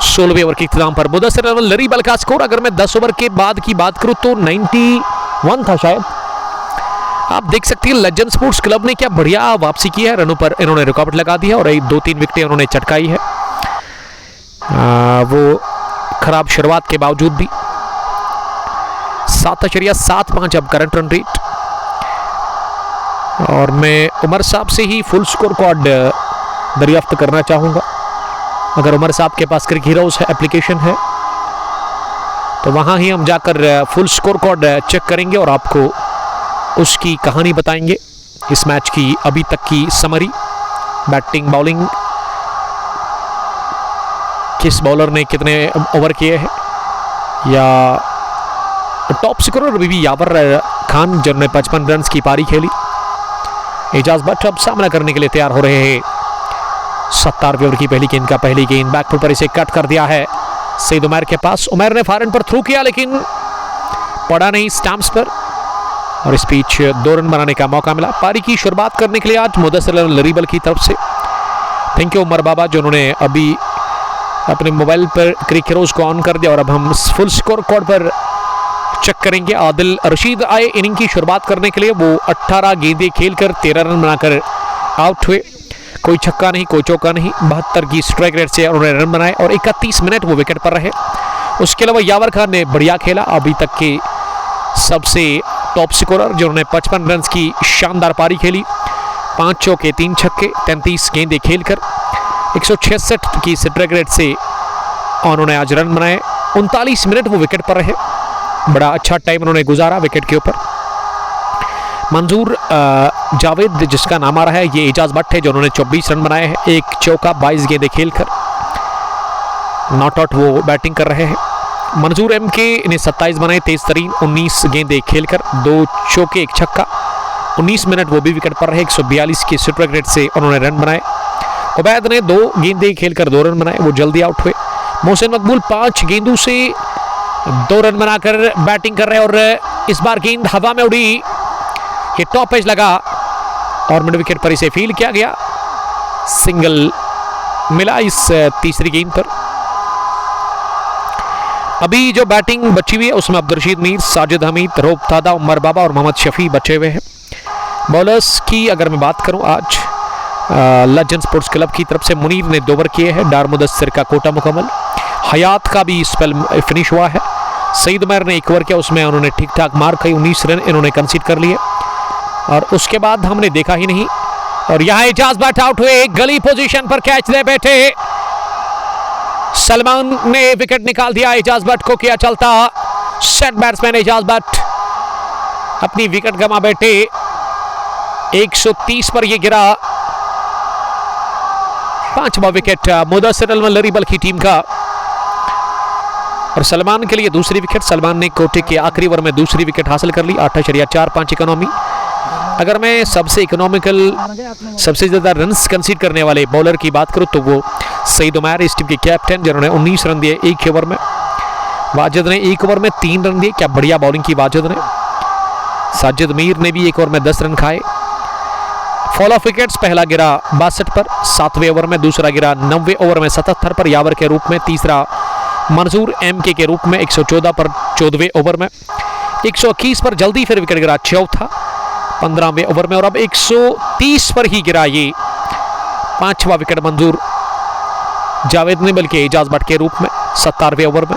16वें ओवर के इख्तिताम पर। मुदस्सिर अव्वल लरी बल का स्कोर, अगर मैं 10 ओवर के बाद की बात करूं तो 91 था शायद। आप देख सकते हैं लेजेंड स्पोर्ट्स क्लब ने क्या बढ़िया वापसी की है, रनों पर इन्होंने रुकावट लगा दी है और 2-3 विकेटें उन्होंने चटकाई है। वो खराब शुरुआत के बावजूद भी 7.75 अब करंट रन रेट। और मैं उमर साहब से ही फुल स्कोर कार्ड दरियाफ्त करना चाहूँगा। अगर उमर साहब के पास क्रिक हीरोज एप्लीकेशन है तो वहाँ ही हम जाकर फुल स्कोर कार्ड चेक करेंगे और आपको उसकी कहानी बताएंगे, इस मैच की अभी तक की समरी, बैटिंग बॉलिंग, किस बॉलर ने कितने ओवर किए हैं, या टॉप स्कोरर भी यावर खान जिन्होंने 55 रन की पारी खेली। एजाज भट्ट अब सामना करने के लिए तैयार हो रहे हैं। 17वें ओवर की पहली गेंद का पहली गेंद बैकफुट पर इसे कट कर दिया है सईद उमर के पास। उमर ने फॉरन पर थ्रू किया लेकिन पड़ा नहीं स्टैम्प्स पर और इस बीच 2 रन बनाने का मौका मिला। पारी की शुरुआत करने के लिए आज मुदस्सिर लरीबल की तरफ से थैंक यू उमर बाबा, जिन्होंने अभी अपने मोबाइल पर क्रिक हीरोज को ऑन कर दिया। और अब हम फुल स्कोर कार्ड पर चेक करेंगे। आदिल रशीद आए इनिंग की शुरुआत करने के लिए। वो 18 गेंदें खेलकर 13 रन बनाकर आउट हुए। कोई छक्का नहीं, कोई चौका नहीं, 72 की स्ट्राइक रेट से उन्होंने रन बनाए और 31 मिनट वो विकेट पर रहे। उसके अलावा यावर खान ने बढ़िया खेला, अभी तक के सबसे टॉप स्कोरर, जिन्होंने 55 रन की शानदार पारी खेली। 5 चौके 3 छक्के 33 गेंदें खेलकर 166 की स्ट्राइक रेट से उन्होंने आज रन बनाए। 39 मिनट वो विकेट पर रहे, बड़ा अच्छा टाइम उन्होंने गुजारा विकेट के ऊपर। मंजूर जावेद जिसका नाम आ रहा है, ये एजाज भट्ट है जिन्होंने 24 रन बनाए हैं। 1 चौका 22 गेंदें खेलकर नॉट आउट वो बैटिंग कर रहे हैं। मंजूर एम के इन्हें 27 बनाए, तेज तरीन 19 गेंदें खेलकर 2 चौके 1 छक्का 19 मिनट वो भी विकेट पर रहे। 142 की स्ट्राइक रेट से उन्होंने रन बनाए। उबैद ने 2 गेंदें खेलकर 2 रन बनाए, वो जल्दी आउट हुए। मोहसिन मकबूल 5 गेंदों से 2 रन बनाकर बैटिंग कर रहे हैं और इस बार गेंद हवा में उड़ी, ये टॉप एज लगा और मिड विकेट पर इसे फील्ड किया गया। सिंगल मिला इस तीसरी गेंद पर। अभी जो बैटिंग बची हुई है उसमें अब्दुल रशीद मीर, साजिद हमीद, रोब तादा, उमर बाबा और मोहम्मद शफी बचे हुए हैं। बॉलर्स की अगर मैं बात करूं, आज लेजेंड स्पोर्ट्स क्लब की तरफ से मुनीर ने 2 ओवर किए हैं। डार मुदस्सिर का कोटा मुकम्मल, हयात का भी स्पेल फिनिश हुआ है। सईद उमर ने 1 ओवर किया, उसमें उन्होंने ठीक ठाक मार खाई, 19 रन इन्होंने कंसीड कर लिए और उसके बाद हमने देखा ही नहीं। और यहाँ एजाज भट्ट आउट हुए, गली पोजीशन पर कैच दे बैठे। सलमान ने विकेट निकाल दिया, एजाज भट्ट को किया चलता। सेट बैट्समैन एजाज भट्ट अपनी विकेट गंवा बैठे। 130 पर यह गिरा, 5वां विकेट मुदस्सिर लरीबल की टीम का और सलमान के लिए दूसरी विकेट। सलमान ने कोटे के आखिरी ओवर में दूसरी विकेट हासिल कर ली। 8.45 इकोनॉमी। अगर मैं सबसे इकोनॉमिकल, सबसे ज़्यादा रन्स कंसीड करने वाले बॉलर की बात करूं तो वो सईद उमर, इस टीम के कैप्टन, जिन्होंने 19 रन दिए 1 ओवर में। वाजिद ने 1 ओवर में 3 रन दिए, क्या बढ़िया बॉलिंग की वाजिद ने। साजिद मीर ने भी 1 ओवर में 10 रन खाए। फॉल ऑफ विकेट्स, पहला गिरा 62 पर 7वें ओवर में, दूसरा गिरा 9वें ओवर में 77 पर यावर के रूप में, तीसरा मंजूर एम के रूप में 114 पर 14वें ओवर में, 121 पर जल्दी फिर विकेट गिरा चौथा 15वें ओवर में और अब 130 पर ही गिरा ये 5वां विकेट मंजूर जावेद ने, बल्कि एजाज भट्ट के रूप में 17वें ओवर में।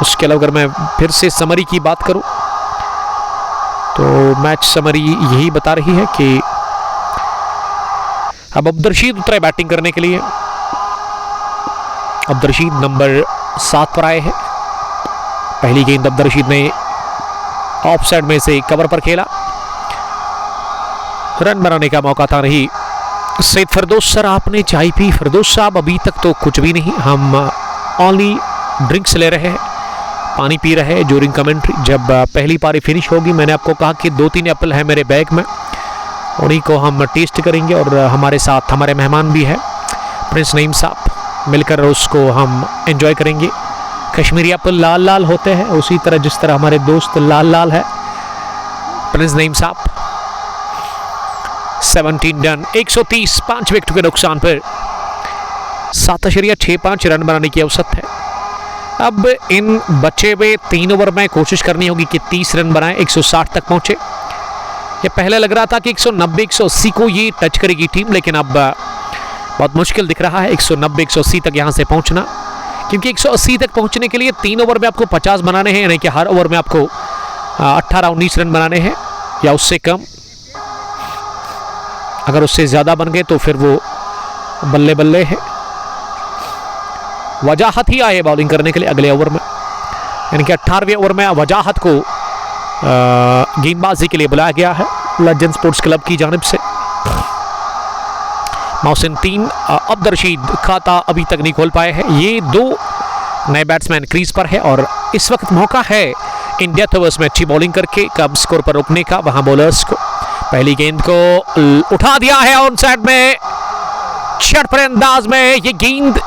उसके अलावा अगर मैं फिर से समरी की बात करूं तो मैच समरी यही बता रही है कि अब अब्दुल रशीद उतरे बैटिंग करने के लिए। अब्दुल रशीद नंबर 7 पर आए हैं। पहली गेंद अब्दुल रशीद ने ऑफ साइड में से कवर पर खेला, रन बनाने का मौका था नहीं। सैयद फिरदौस सर, आपने चाय पी? फिरदौस साहब अभी तक तो कुछ भी नहीं, हम ओनली ड्रिंक्स ले रहे हैं, पानी पी रहे हैं ड्यूरिंग कमेंट्री। जब पहली पारी फिनिश होगी, मैंने आपको कहा कि 2-3 एप्पल है मेरे बैग में, उन्हीं को हम टेस्ट करेंगे और हमारे साथ हमारे मेहमान भी है प्रिंस नईम साहब, मिलकर उसको हम एंजॉय करेंगे। कश्मीरी एप्पल लाल लाल होते हैं, उसी तरह जिस तरह हमारे दोस्त लाल लाल है प्रिंस नईम साहब। 17 रन 130, 5 विकेट के नुकसान पर 7.65 रन बनाने की औसत है। अब इन बचे हुए 3 ओवर में कोशिश करनी होगी कि 30 रन बनाए, 160 तक पहुंचे। ये पहले लग रहा था कि 190-180 को ये टच करेगी टीम, लेकिन अब बहुत मुश्किल दिख रहा है 190-180 तक यहाँ से पहुंचना, क्योंकि 180 तक पहुंचने के लिए 3 ओवर में आपको 50 बनाने हैं, यानी कि हर ओवर में आपको 18-19 रन बनाने हैं या उससे कम। अगर उससे ज़्यादा बन गए तो फिर वो बल्ले बल्ले है। वजाहत ही आए बॉलिंग करने के लिए अगले ओवर में, यानी कि 18वें ओवर में वजाहत को गेंदबाजी के लिए बुलाया गया है लेजेंड स्पोर्ट्स क्लब की जानिब से। मोहसिन 3, अब्द रशीद खाता अभी तक नहीं खोल पाए हैं। ये 2 नए बैट्समैन क्रीज पर है और इस वक्त मौका है इन डेथ ओवर्स में अच्छी बॉलिंग करके कम स्कोर पर रोकने का। वहां बॉलर्स को पहली गेंद को उठा दिया है ऑन साइड में, छठ अंदाज में ये गेंद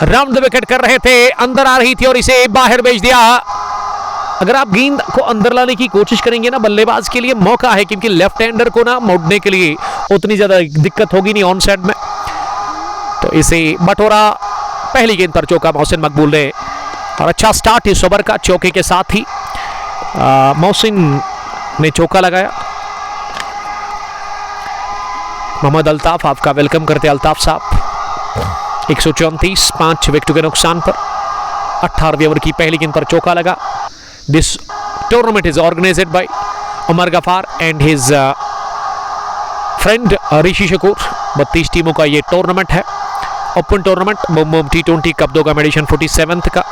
राउंड द विकेट कर रहे थे, अंदर आ रही थी और इसे बाहर भेज दिया। अगर आप गेंद को अंदर लाने की कोशिश करेंगे ना, बल्लेबाज के लिए मौका है, क्योंकि लेफ्ट हैंडर को ना मोड़ने के लिए उतनी ज्यादा दिक्कत होगी नहीं ऑन साइड में। तो इसे बटोरा, पहली गेंद पर चौका मोहसिन मकबूल ने, और अच्छा स्टार्ट इस ओवर का चौके के साथ ही मोहसिन ने चौका लगाया। मोहम्मद अल्ताफ आपका वेलकम करते अल्ताफ साहब। 134, 5 विकेटों के नुकसान पर 18वें ओवर की पहली गेंद पर चौका लगा। This tournament is organised by Umar Gaffar and his friend Rishi Shakoor. 32 टीमों का ये टूर्नामेंट है, open tournament, boom T20 cup 2 का एडिशन 47th का।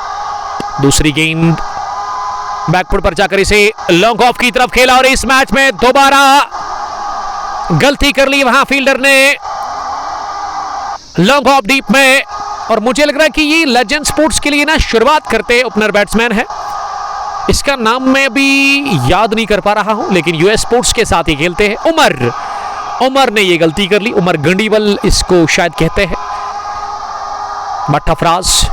दूसरी गेंद बैकफुट पर जाकर इसे लॉन्ग ऑफ की तरफ खेला और इस मैच में दोबारा गलती कर ली वहां फील्डर ने लॉन्ग ऑफ डीप में। और मुझे लग रहा है कि ये लेजेंड स्पोर्ट्स के लिए ना शुरुआत करते ओपनर बैट्समैन है, इसका नाम मैं अभी याद नहीं कर पा रहा हूं, लेकिन यूएस स्पोर्ट्स के साथ ही खेलते हैं। उमर ने ये गलती कर ली, उमर गंडीवल इसको शायद कहते हैं। बट अफराज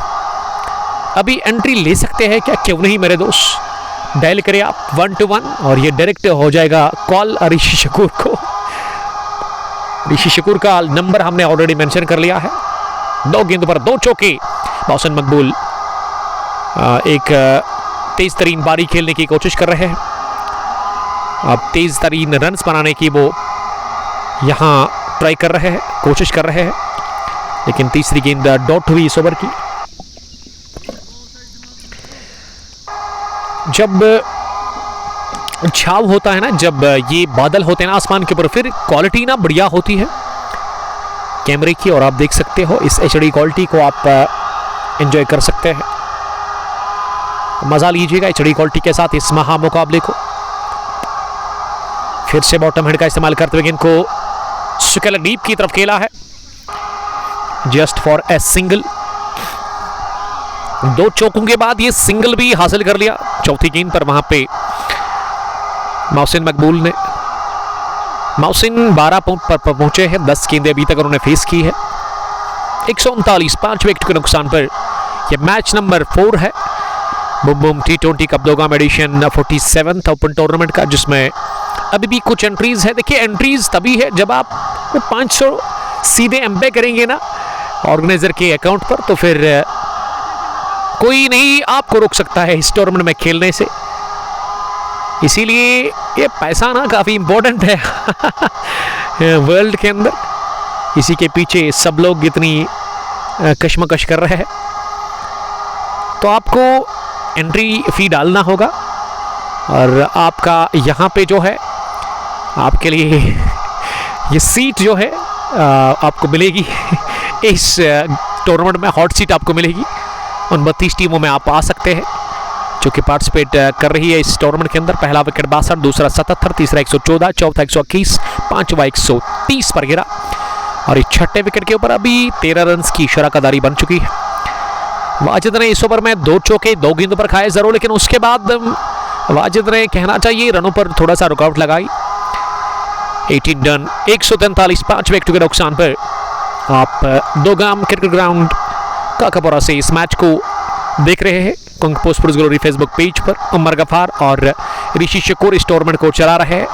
अभी एंट्री ले सकते हैं क्या, क्यों नहीं मेरे दोस्त। डायल करें आप 1-1 और ये डायरेक्ट हो जाएगा कॉल ऋषि शकूर को। ऋषि शकूर का नंबर हमने ऑलरेडी मेंशन कर लिया है। 2 गेंद पर 2 चौके। मोहसिन मकबूल एक तेज तरीन बारी खेलने की कोशिश कर रहे हैं, अब तेज तरीन रन्स बनाने की वो यहां ट्राई कर रहे हैं, कोशिश कर रहे हैं, लेकिन तीसरी गेंद डॉट हुई इस ओवर की। जब छाव होता है ना, जब ये बादल होते हैं ना आसमान के ऊपर, फिर क्वालिटी ना बढ़िया होती है कैमरे की, और आप देख सकते हो इस HD क्वालिटी को आप एंजॉय कर सकते हैं। मजा लीजिएगा HD क्वालिटी के साथ इस महा मुकाबले को। फिर से बॉटम हेड का इस्तेमाल करते हुए इनको स्केलर डीप की तरफ खेला है, जस्ट फॉर ए सिंगल। 2 चौकों के बाद ये सिंगल भी हासिल कर लिया चौथी गेंद पर। वहां पे मोहसिन मकबूल ने, मोहसिन 12 पॉइंट पर पहुंचे हैं, 10 गेंदें अभी तक उन्होंने फेस की है। 139, 5 विकेट के नुकसान पर यह मैच नंबर 4 है बूम T20 कप 2 का एडिशन 47th ओपन टूर्नामेंट का, जिसमें अभी भी कुछ एंट्रीज है। देखिए एंट्रीज तभी है जब आप 500 सीधे एम्पे करेंगे ना ऑर्गेनाइजर के अकाउंट पर, तो फिर कोई नहीं आपको रोक सकता है इस टूर्नामेंट में खेलने से। इसीलिए ये पैसा ना काफी इंपॉर्टेंट है वर्ल्ड के अंदर, इसी के पीछे सब लोग इतनी कशमकश कर रहे हैं। तो आपको एंट्री फी डालना होगा, और आपका यहाँ पे जो है आपके लिए ये सीट जो है आपको मिलेगी इस टूर्नामेंट में, हॉट सीट आपको मिलेगी। उन 32 टीमों में आप आ सकते हैं जो कि पार्टिसिपेट कर रही है इस टूर्नामेंट के अंदर। पहला विकेट 62, दूसरा 77, तीसरा 114, चौथा 121, पांचवा 130 पर गिरा, और इस छठे विकेट के ऊपर अभी 13 रन की शराकदारी बन चुकी है। वाजिद ने इस ओवर में 2 चौके 2 गेंदों पर खाए जरूर, लेकिन उसके बाद वाजिद ने कहना चाहिए रनों पर थोड़ा सा रुकावट लगाई। 18 रन 143, 5 विकेटों के नुकसान पर आप दोगाम क्रिकेट ग्राउंड काकापुरा से इस मैच को देख रहे हैं। Kang post sports glory Facebook page पर उमर गफार और ऋषि शकूर इस टूर्नामेंट को चला रहे हैं,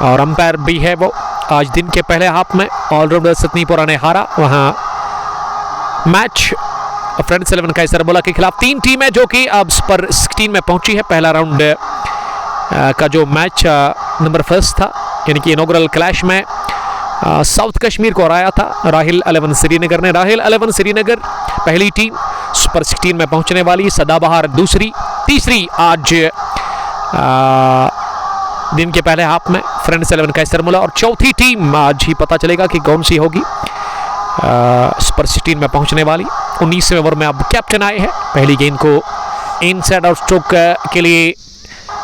और अंपायर भी है वो। आज दिन के पहले हाफ में ऑलराउंडर सतनीपुरा ने हारा, वहां मैच फ्रेंड्स 11 कैसरमुल्लाह के खिलाफ। 3 टीमें जो कि अब सुपर 16 में पहुंची है। पहला राउंड का जो मैच नंबर 1 था, यानी कि इनॉग्रल क्लैश में साउथ कश्मीर को हराया था राहिल 11 श्रीनगर ने। राहिल 11 श्रीनगर पहली टीम सुपर 16 में पहुंचने वाली, सदाबहार दूसरी, तीसरी आज दिन के पहले हाफ में फ्रेंड्स 11 कैसरमुल्लाह, और चौथी टीम आज ही पता चलेगा कि कौन सी होगी सुपर 16 में पहुंचने वाली। 19वें ओवर में अब कैप्टन आए हैं। पहली गेंद को इनसाइड आउट स्ट्रोक के लिए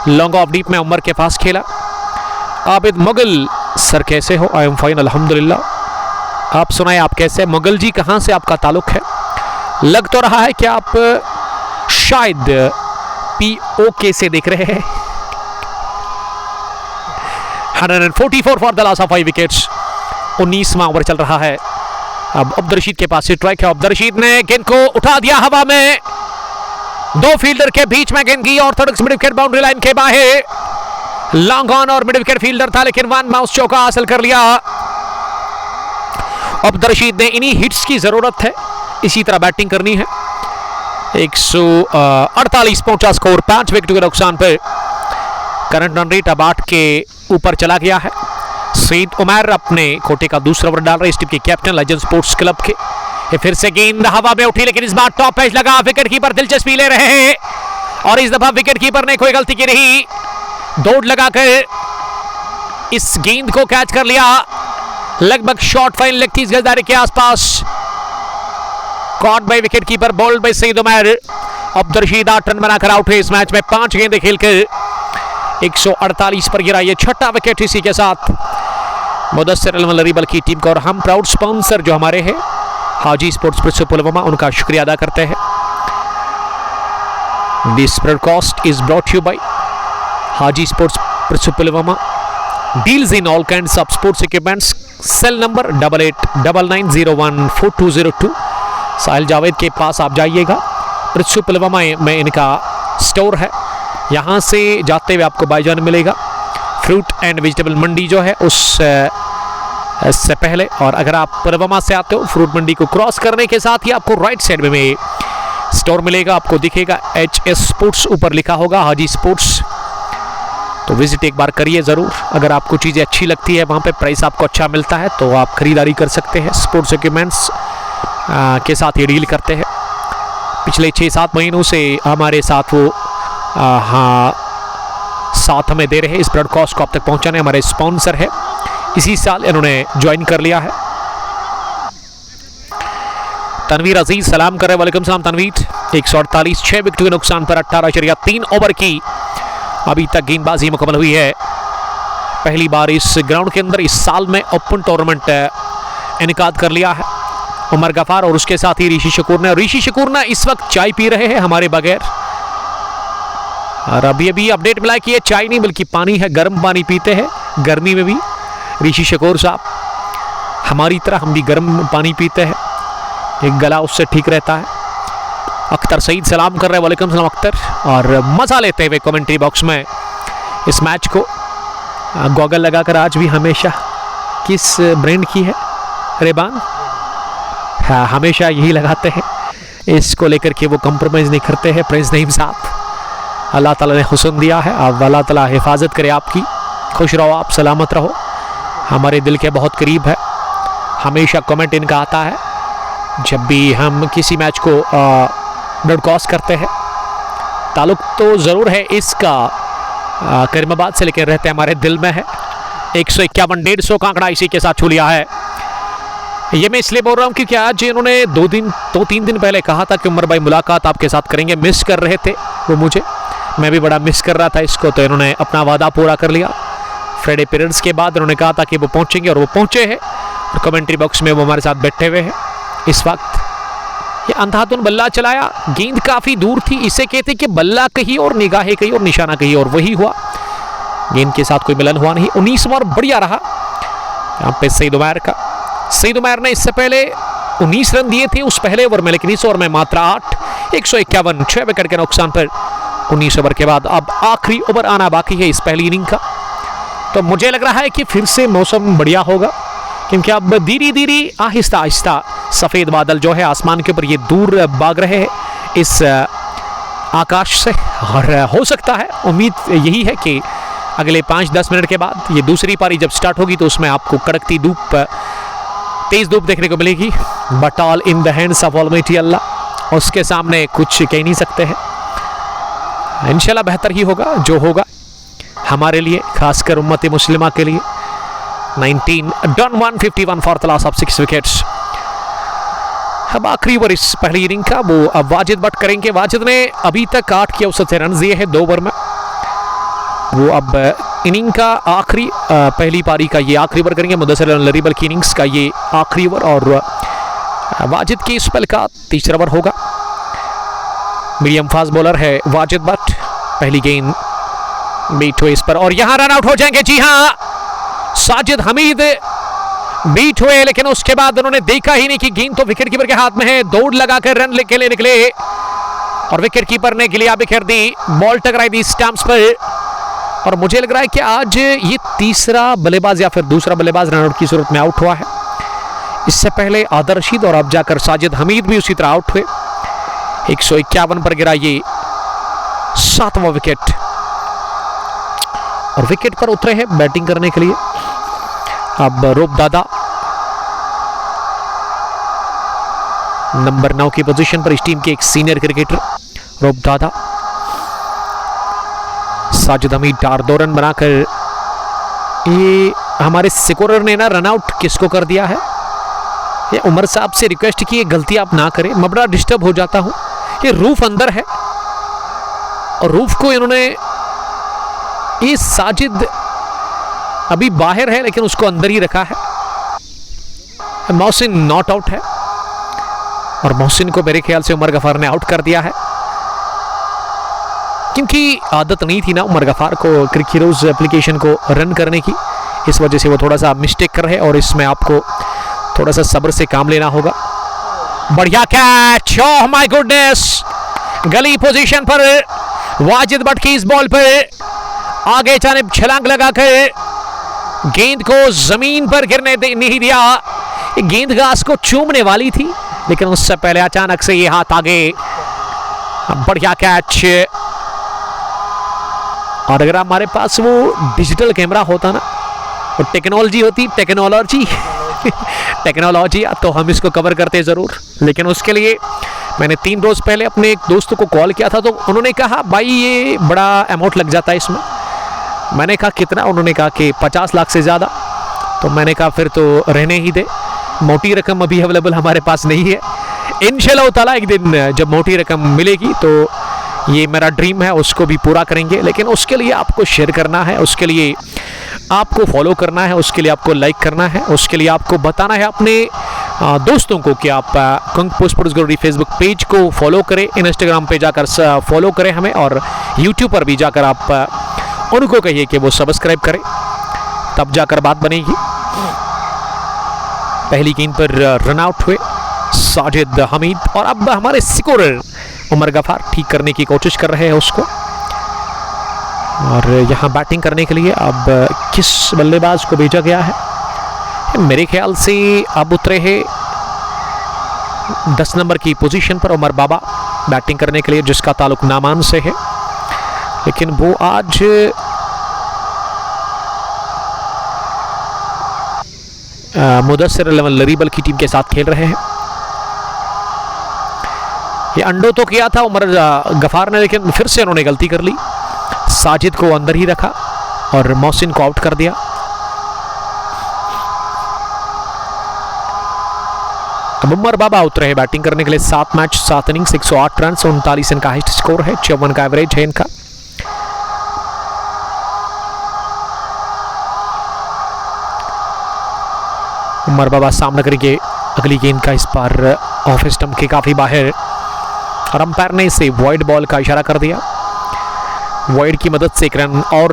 लॉन्ग ऑफ डीप में उमर के पास खेला। आबिद मुगल, सर कैसे हो? आई एम फाइन अल्हम्दुलिल्लाह। आप सुनाए, आप कैसे? मुगल जी, कहाँ से आपका ताल्लुक है? लग तो रहा है कि आप शायद POK से देख रहे हैं। 144 for the loss of 5 wickets. 19वां ओवर चल रहा है। अब अब्दुल रशीद के पास स्ट्राइक है। अब्दुल रशीद ने गेंद को उठा दिया हवा में, 2 फील्डर के बीच में गेंद की, Orthodox mid wicket boundary line के बाहर। लॉन्ग ऑन और मिड विकेट फील्डर था, लेकिन 1 माउस चौका हासिल कर लिया। अब्दुल रशीद ने इन्हीं हिट्स की जरूरत है, इसी तरह बैटिंग करनी है। 148 पहुंचा स्कोर, 5 विकेट के नुकसान पर। करंट रन रेट अब 8 के ऊपर चला गया है। सईद उमर अपने कोटे का दूसरा ओवर डाल रहे इस टीम के कैप्टन लेजेंड स्पोर्ट्स क्लब के। ये फिर से गेंद हवा में उठी, लेकिन इस बार टॉप एज लगा। विकेट कीपर दिलचस्पी ले रहे हैं, और इस दफा विकेट कीपर ने कोई गलती की नहीं, दौड़ लगाकर इस गेंद को कैच कर लिया। लगभग शॉर्ट फाइन लेग 30 गज दायरे के आसपास। Caught by wicket keeper, bowled by Saeed Umar. Abdul Rashid 8 run बनाकर आउट है इस मैच में, 5 गेंदें खेलकर 148 पर गिरा ये 6ठा विकेट। इसी के साथ मुदस्सिर अलमलरीबल की टीम को, और हम प्राउड स्पॉन्सर जो हमारे हैं हाजी स्पोर्ट्स प्रिंसिपल पुलवामा, उनका शुक्रिया अदा करते हैं। This broadcast is brought you by Haji sports principal Pulwama, deals in all kinds of sports equipments. Cell number 8899014202। Sahil Javed के पास आप जाइएगा, प्रिंसिपल पुलवामा में इनका स्टोर है। यहाँ से जाते हुए आपको भाईजान मिलेगा। फ्रूट एंड वेजिटेबल मंडी जो है उससे पहले, और अगर आप पुलवामा से आते हो, फ्रूट मंडी को क्रॉस करने के साथ ही आपको राइट साइड में स्टोर मिलेगा। आपको दिखेगा HS स्पोर्ट्स ऊपर लिखा होगा, हाजी स्पोर्ट्स। तो विजिट एक बार करिए ज़रूर। अगर आपको चीज़ें अच्छी लगती है, वहाँ पे प्राइस आपको अच्छा मिलता है, तो आप खरीदारी कर सकते हैं। स्पोर्ट्स इक्विपमेंट्स के साथ ये डील करते हैं। पिछले 6-7 महीनों से हमारे साथ वो साथ हमें दे रहे हैं। इस ब्रॉडकास्ट को आप तक पहुंचाने हमारे स्पॉन्सर है। इसी साल इन्होंने ज्वाइन कर लिया है। तनवीर अजीज सलाम कर रहे, वालेकुम सलाम तनवीर। 148, 6 विकेट के नुकसान पर 18.3 ओवर की अभी तक गेंदबाजी मुकम्मल हुई है। पहली बार इस ग्राउंड के अंदर इस साल में ओपन टूर्नामेंट इनेकाद कर लिया है उमर गफार, और उसके साथ ही ऋषि शकूर ने इस वक्त चाय पी रहे हैं हमारे बगैर। और अभी अपडेट मिला कि ये चाय नहीं बल्कि पानी है, गर्म पानी पीते हैं गर्मी में भी ऋषि शकूर साहब। हमारी तरह हम भी गर्म पानी पीते हैं, एक गला उससे ठीक रहता है। अख्तर सईद सलाम कर रहे हैं, वालेकुम सलाम अख्तर। और मज़ा लेते हुए कमेंट्री बॉक्स में इस मैच को। गॉगल लगाकर आज भी हमेशा किस ब्रांड की है रेबान? हाँ, हमेशा यही लगाते हैं, इसको लेकर के वो कंप्रोमाइज़ नहीं करते हैं। प्रिंस नईम साहब, अल्लाह ताला ने हुस्न दिया है, अब अल्लाह ताला हिफाजत करे आपकी। खुश रहो आप, सलामत रहो, हमारे दिल के बहुत करीब है। हमेशा कमेंट इनका आता है जब भी हम किसी मैच को ब्रॉडकास्ट करते हैं। ताल्लुक तो ज़रूर है इसका करीमाबाद से, लेकिन रहते हमारे दिल में है। 151, 150 का आंकड़ा इसी के साथ छू लिया है। ये मैं इसलिए बोल रहा हूँ क्योंकि आज इन्होंने 2-3 दिन पहले कहा था कि उमर भाई मुलाकात आपके साथ करेंगे। मिस कर रहे थे वो मुझे, मैं भी बड़ा मिस कर रहा था इसको, तो इन्होंने अपना वादा पूरा कर लिया। फ्राइडे पीरियड्स के बाद उन्होंने कहा था कि वो पहुँचेंगे, और वो पहुँचे हैं। और कमेंट्री बॉक्स में वो हमारे साथ बैठे हुए हैं इस वक्त। ये अंधाधुन बल्ला चलाया, गेंद काफ़ी दूर थी, इसे कहते कि बल्ला कहीं और निगाहें कहीं और निशाना कहीं और, वही हुआ। गेंद के साथ कोई मिलन हुआ नहीं। 19 ओवर बढ़िया रहा यहाँ पे सईद उमर का। सईद उमर ने इससे पहले 19 रन दिए थे उस पहले ओवर में, लेकिन इस ओवर में मात्र 8। 151, 6 विकेट के नुकसान पर 19 ओवर के बाद अब आखिरी ओवर आना बाकी है इस पहली इनिंग का। तो मुझे लग रहा है कि फिर से मौसम बढ़िया होगा, क्योंकि अब धीरे धीरे आहिस्ता आहिस्ता सफ़ेद बादल जो है आसमान के ऊपर ये दूर भाग रहे हैं इस आकाश से, और हो सकता है, उम्मीद यही है कि अगले 5-10 मिनट के बाद ये दूसरी पारी जब स्टार्ट होगी तो उसमें आपको कड़कती धूप, तेज धूप देखने को मिलेगी। But all in the hands of almighty Allah, उसके सामने कुछ कह नहीं सकते हैं। इंशाल्लाह बेहतर ही होगा जो होगा हमारे लिए, खासकर उम्मत मुस्लिमा के लिए। 19 done 151 for the loss of 6 wickets. अब आखिरी ओवर इस पहली इनिंग का वो अब वाजिद बट करेंगे। वाजिद ने अभी तक 8 की औसत से रन दिए हैं 2 ओवर में। वो अब इनिंग का आखिरी पहली पारी का ये आखिरी ओवर करेंगे। मुदस्सिर लरीबल की इनिंग्स का ये आखिरी ओवर और वाजिद की स्पेल का तीसरा ओवर होगा। मीडियम फास्ट बॉलर है वाजिद बट। पहली गेंद बीट हुए इस पर और यहां रन आउट हो जाएंगे। जी हां, साजिद हमीद बीट हुए, लेकिन उसके बाद उन्होंने देखा ही नहीं कि गेंद तो विकेट कीपर के हाथ में है। दौड़ लगाकर रन लेके ले निकले और विकेट कीपर ने गिलिया बिखेर दी, बॉल टकराई दी स्टंप्स पर। और मुझे लग रहा है कि आज ये तीसरा बल्लेबाज या फिर दूसरा बल्लेबाज रन आउट की सूरत में आउट हुआ है। इससे पहले आदर रशीद और अब जाकर साजिद हमीद भी उसी तरह आउट हुए। 151 पर गिरा ये 7वां विकेट और विकेट पर उतरे हैं बैटिंग करने के लिए अब रूप दादा। नंबर 9 की पोजीशन पर इस टीम के एक सीनियर क्रिकेटर रूप दादा। साजिद हमीद 2 रन बनाकर, ये हमारे स्कोरर ने ना रन आउट किसको कर दिया है। ये उमर साहब से रिक्वेस्ट की ये गलती आप ना करें, मैं बड़ा डिस्टर्ब हो जाता हूं। ये रूफ अंदर है और रूफ को इन्होंने, ये साजिद अभी बाहर है लेकिन उसको अंदर ही रखा है। मोहसिन नॉट आउट है और मोहसिन को मेरे ख्याल से उमर गफार ने आउट कर दिया है, क्योंकि आदत नहीं थी ना उमर गफार को क्रिक हीरोज एप्लीकेशन को रन करने की, इस वजह से वो थोड़ा सा मिस्टेक कर रहे हैं और इसमें आपको थोड़ा सा सब्र से काम लेना होगा। बढ़िया कैच, ओह माय गुडनेस, गली पोजीशन पर वाजिद बट की इस बॉल पर आगे जानिब छलांग लगाकर गेंद को जमीन पर गिरने नहीं दिया। गेंद घास को चूमने वाली थी लेकिन उससे पहले अचानक से ये हाथ आगे। बढ़िया कैच, और अगर हमारे पास वो डिजिटल कैमरा होता ना, वो टेक्नोलॉजी होती, टेक्नोलॉजी तो हम इसको कवर करते ज़रूर। लेकिन उसके लिए मैंने 3 रोज़ पहले अपने एक दोस्त को कॉल किया था तो उन्होंने कहा भाई ये बड़ा अमाउंट लग जाता है इसमें। मैंने कहा कितना, उन्होंने कहा कि 50 लाख से ज़्यादा। तो मैंने कहा फिर तो रहने ही दे, मोटी रकम अभी अवेलेबल हमारे पास नहीं है। इंशाल्लाह ताला एक दिन जब मोटी रकम मिलेगी तो ये मेरा ड्रीम है, उसको भी पूरा करेंगे। लेकिन उसके लिए आपको शेयर करना है, उसके लिए आपको फॉलो करना है, उसके लिए आपको लाइक करना है, उसके लिए आपको बताना है अपने दोस्तों को कि आप Kang sports glory Facebook page को फॉलो करें, इंस्टाग्राम पे जाकर फॉलो करें हमें, और यूट्यूब पर भी जाकर आप उनको कहिए कि वो सब्सक्राइब करें, तब जाकर बात बनेगी। पहली गेंद पर रन आउट हुए साजिद हमीद और अब हमारे स्कोरर उमर गफार ठीक करने की कोशिश कर रहे हैं उसको। और यहाँ बैटिंग करने के लिए अब किस बल्लेबाज को भेजा गया है, मेरे ख्याल से अब उतरे हैं 10 नंबर की पोजीशन पर उमर बाबा बैटिंग करने के लिए, जिसका ताल्लुक नामान से है। लेकिन वो आज मुदस्सिर लरीबल की टीम के साथ खेल रहे हैं। ये अंडो तो किया था उमर गफार ने, लेकिन फिर से उन्होंने गलती कर ली। साजिद को अंदर ही रखा और मोहसिन को आउट कर दिया। अब उमर बाबा उतरे हैं बैटिंग करने के लिए। 7 मैच 7 इनिंग्स 108 रन 39 इनका हाईएस्ट स्कोर है, 54 का एवरेज है इनका। उमर बाबा सामना करेंगे अगली गेंद का, इस पर ऑफ स्टंप के काफी बाहर और अंपायर ने इसे वॉइड बॉल का इशारा कर दिया। वॉइड की मदद से एक रन और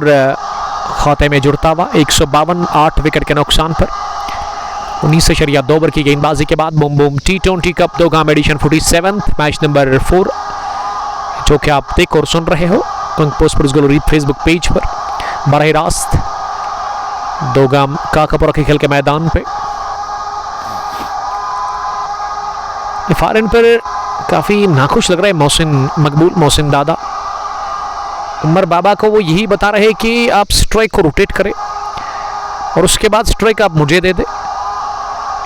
खाते में जुड़ता हुआ 152 8 विकेट के नुकसान पर 19.2 ओवर की गेंदबाजी के बाद बूम बूम T20 कप 2 गाम एडिशन 47 मैच नंबर 4, जो कि आप देख और सुन रहे हो Kang sports glory Facebook page पर बराह रास्त 2 गाम काकापुरा के खेल के मैदान पे। फार एंड पर काफ़ी नाखुश लग रहा है मोहसिन मकबूल, मोहसिन दादा। उमर बाबा को वो यही बता रहे कि आप स्ट्राइक को रोटेट करें और उसके बाद स्ट्राइक आप मुझे दे दे।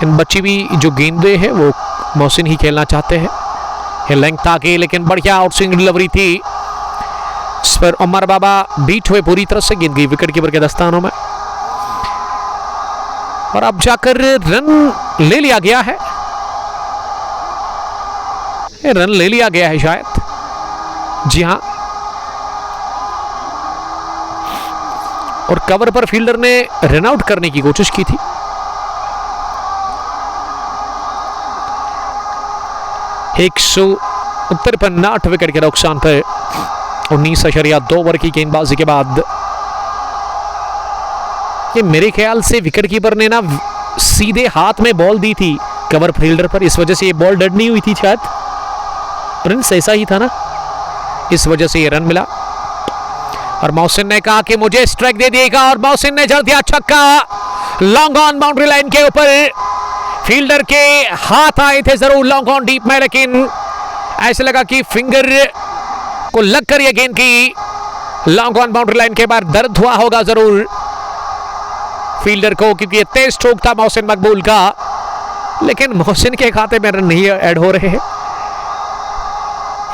इन बच्ची भी जो गेंदे हैं वो मोहसिन ही खेलना चाहते हैं। लेंथ ताकि लेकिन बढ़िया आउट स्विंग डिलीवरी थी, इस पर उमर बाबा बीट हुए पूरी तरह से, गेंद गई विकेट कीपर के दस्तानों में और अब जाकर रन ले लिया गया है। रन ले लिया गया है शायद, जी हाँ। और कवर पर फील्डर ने रन आउट करने की कोशिश की थी। एक 153 विकेट के नुकसान पर 19.2 ओवर की गेंदबाजी के बाद ये मेरे ख्याल से विकेट कीपर ने ना सीधे हाथ में बॉल दी थी कवर फील्डर पर, इस वजह से ये बॉल डेड नहीं हुई थी शायद। रन ऐसा ही था ना, इस वजह से ये रन मिला। और मोहसिन ने कहा कि मुझे स्ट्राइक दे दिएगा और मोहसिन ने जड़ दिया छक्का लॉन्ग ऑन बाउंड्री लाइन के ऊपर। फील्डर के हाथ आए थे जरूर लॉन्ग ऑन डीप में, लेकिन ऐसे लगा कि फिंगर को लगकर यह गेंद की लॉन्ग ऑन बाउंड्री लाइन के बाद दर्द हुआ होगा जरूर फील्डर को, क्योंकि ये तेज स्ट्रोक था मोहसिन मकबूल का। लेकिन मोहसिन के खाते में रन नहीं ऐड हो रहे हैं।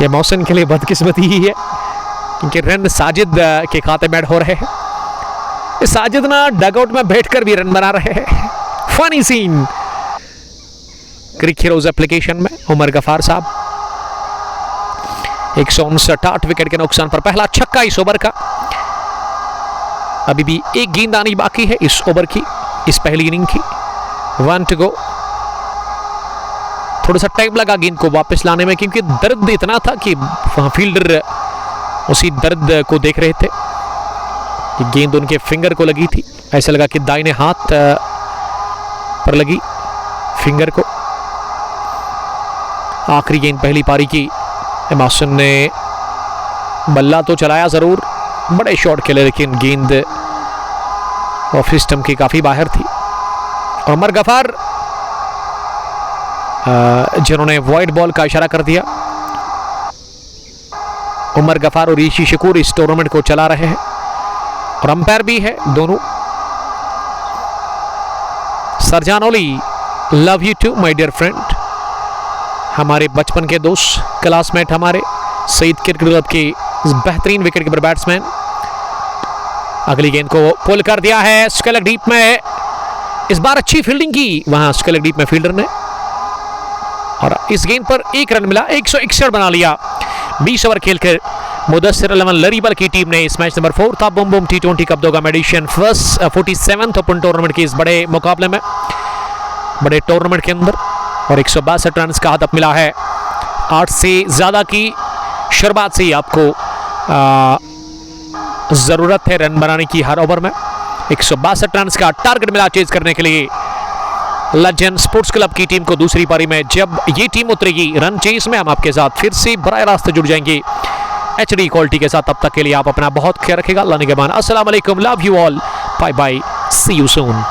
यह मोहसिन के लिए बदकिस्मती ही है क्योंकि रन साजिद के खाते में ऐड हो रहे हैं। साजिद ना डगआउट में बैठकर भी रन बना रहे हैं। फनी सीन क्रिक हीरोज एप्लीकेशन में उमर गफार साहब 159 विकेट के नुकसान पर पहला छक्का इस ओवर का। अभी भी एक गेंद आनी बाकी है इस ओवर की, इस पहली इनिंग की। 1 to go। थोड़ा सा टाइम लगा गेंद को वापस लाने में क्योंकि दर्द इतना था कि वहां फील्डर उसी दर्द को देख रहे थे कि गेंद उनके फिंगर को लगी थी। ऐसा लगा कि दाहिने हाथ पर लगी फिंगर को। आखिरी गेंद पहली पारी की। मोहसिन ने बल्ला तो चलाया जरूर, बड़े शॉट खेले, लेकिन गेंद ऑफ सिस्टम की काफी बाहर थी। उमर गफार जिन्होंने वाइड बॉल का इशारा कर दिया। उमर गफार और ऋषि शकूर इस टूर्नामेंट को चला रहे हैं और अंपायर भी है दोनों। Sarjan Oli, love you too my dear friend. हमारे बचपन के दोस्त, क्लासमेट, हमारे सईद क्रिकेट क्लब के बेहतरीन विकेट कीपर बैट्समैन। अगली गेंद को पुल कर दिया है स्केलर डीप में। इस बार अच्छी फील्डिंग की वहां स्केलर डीप में फील्डर ने और इस गेंद पर एक रन मिला। 161 बना लिया 20 ओवर खेलकर। मुदस्सिर अलमन लरीबल की टीम ने इस मैच नंबर 4 था बूम बूम T20 कप 2 का एडिशन 47th ओपन टूर्नामेंट के इस बड़े मुकाबले में, बड़े टूर्नामेंट के अंदर, और 162 रन का हदफ मिला है। 8 से ज़्यादा की शुरुआत से ही आपको ज़रूरत है रन बनाने की हर ओवर में। 162 रन का टारगेट मिला चेज करने के लिए लेजेंड स्पोर्ट्स क्लब की टीम को। दूसरी पारी में जब ये टीम उतरेगी रन चेज में, हम आपके साथ फिर से बराह रास्त जुड़ जाएंगे HD क्वालिटी के साथ। तब तक के लिए आप अपना बहुत ख्याल रखेगा। अल्लाह निगहबान। अस्सलाम वालेकुम, love you all, bye bye, see you soon.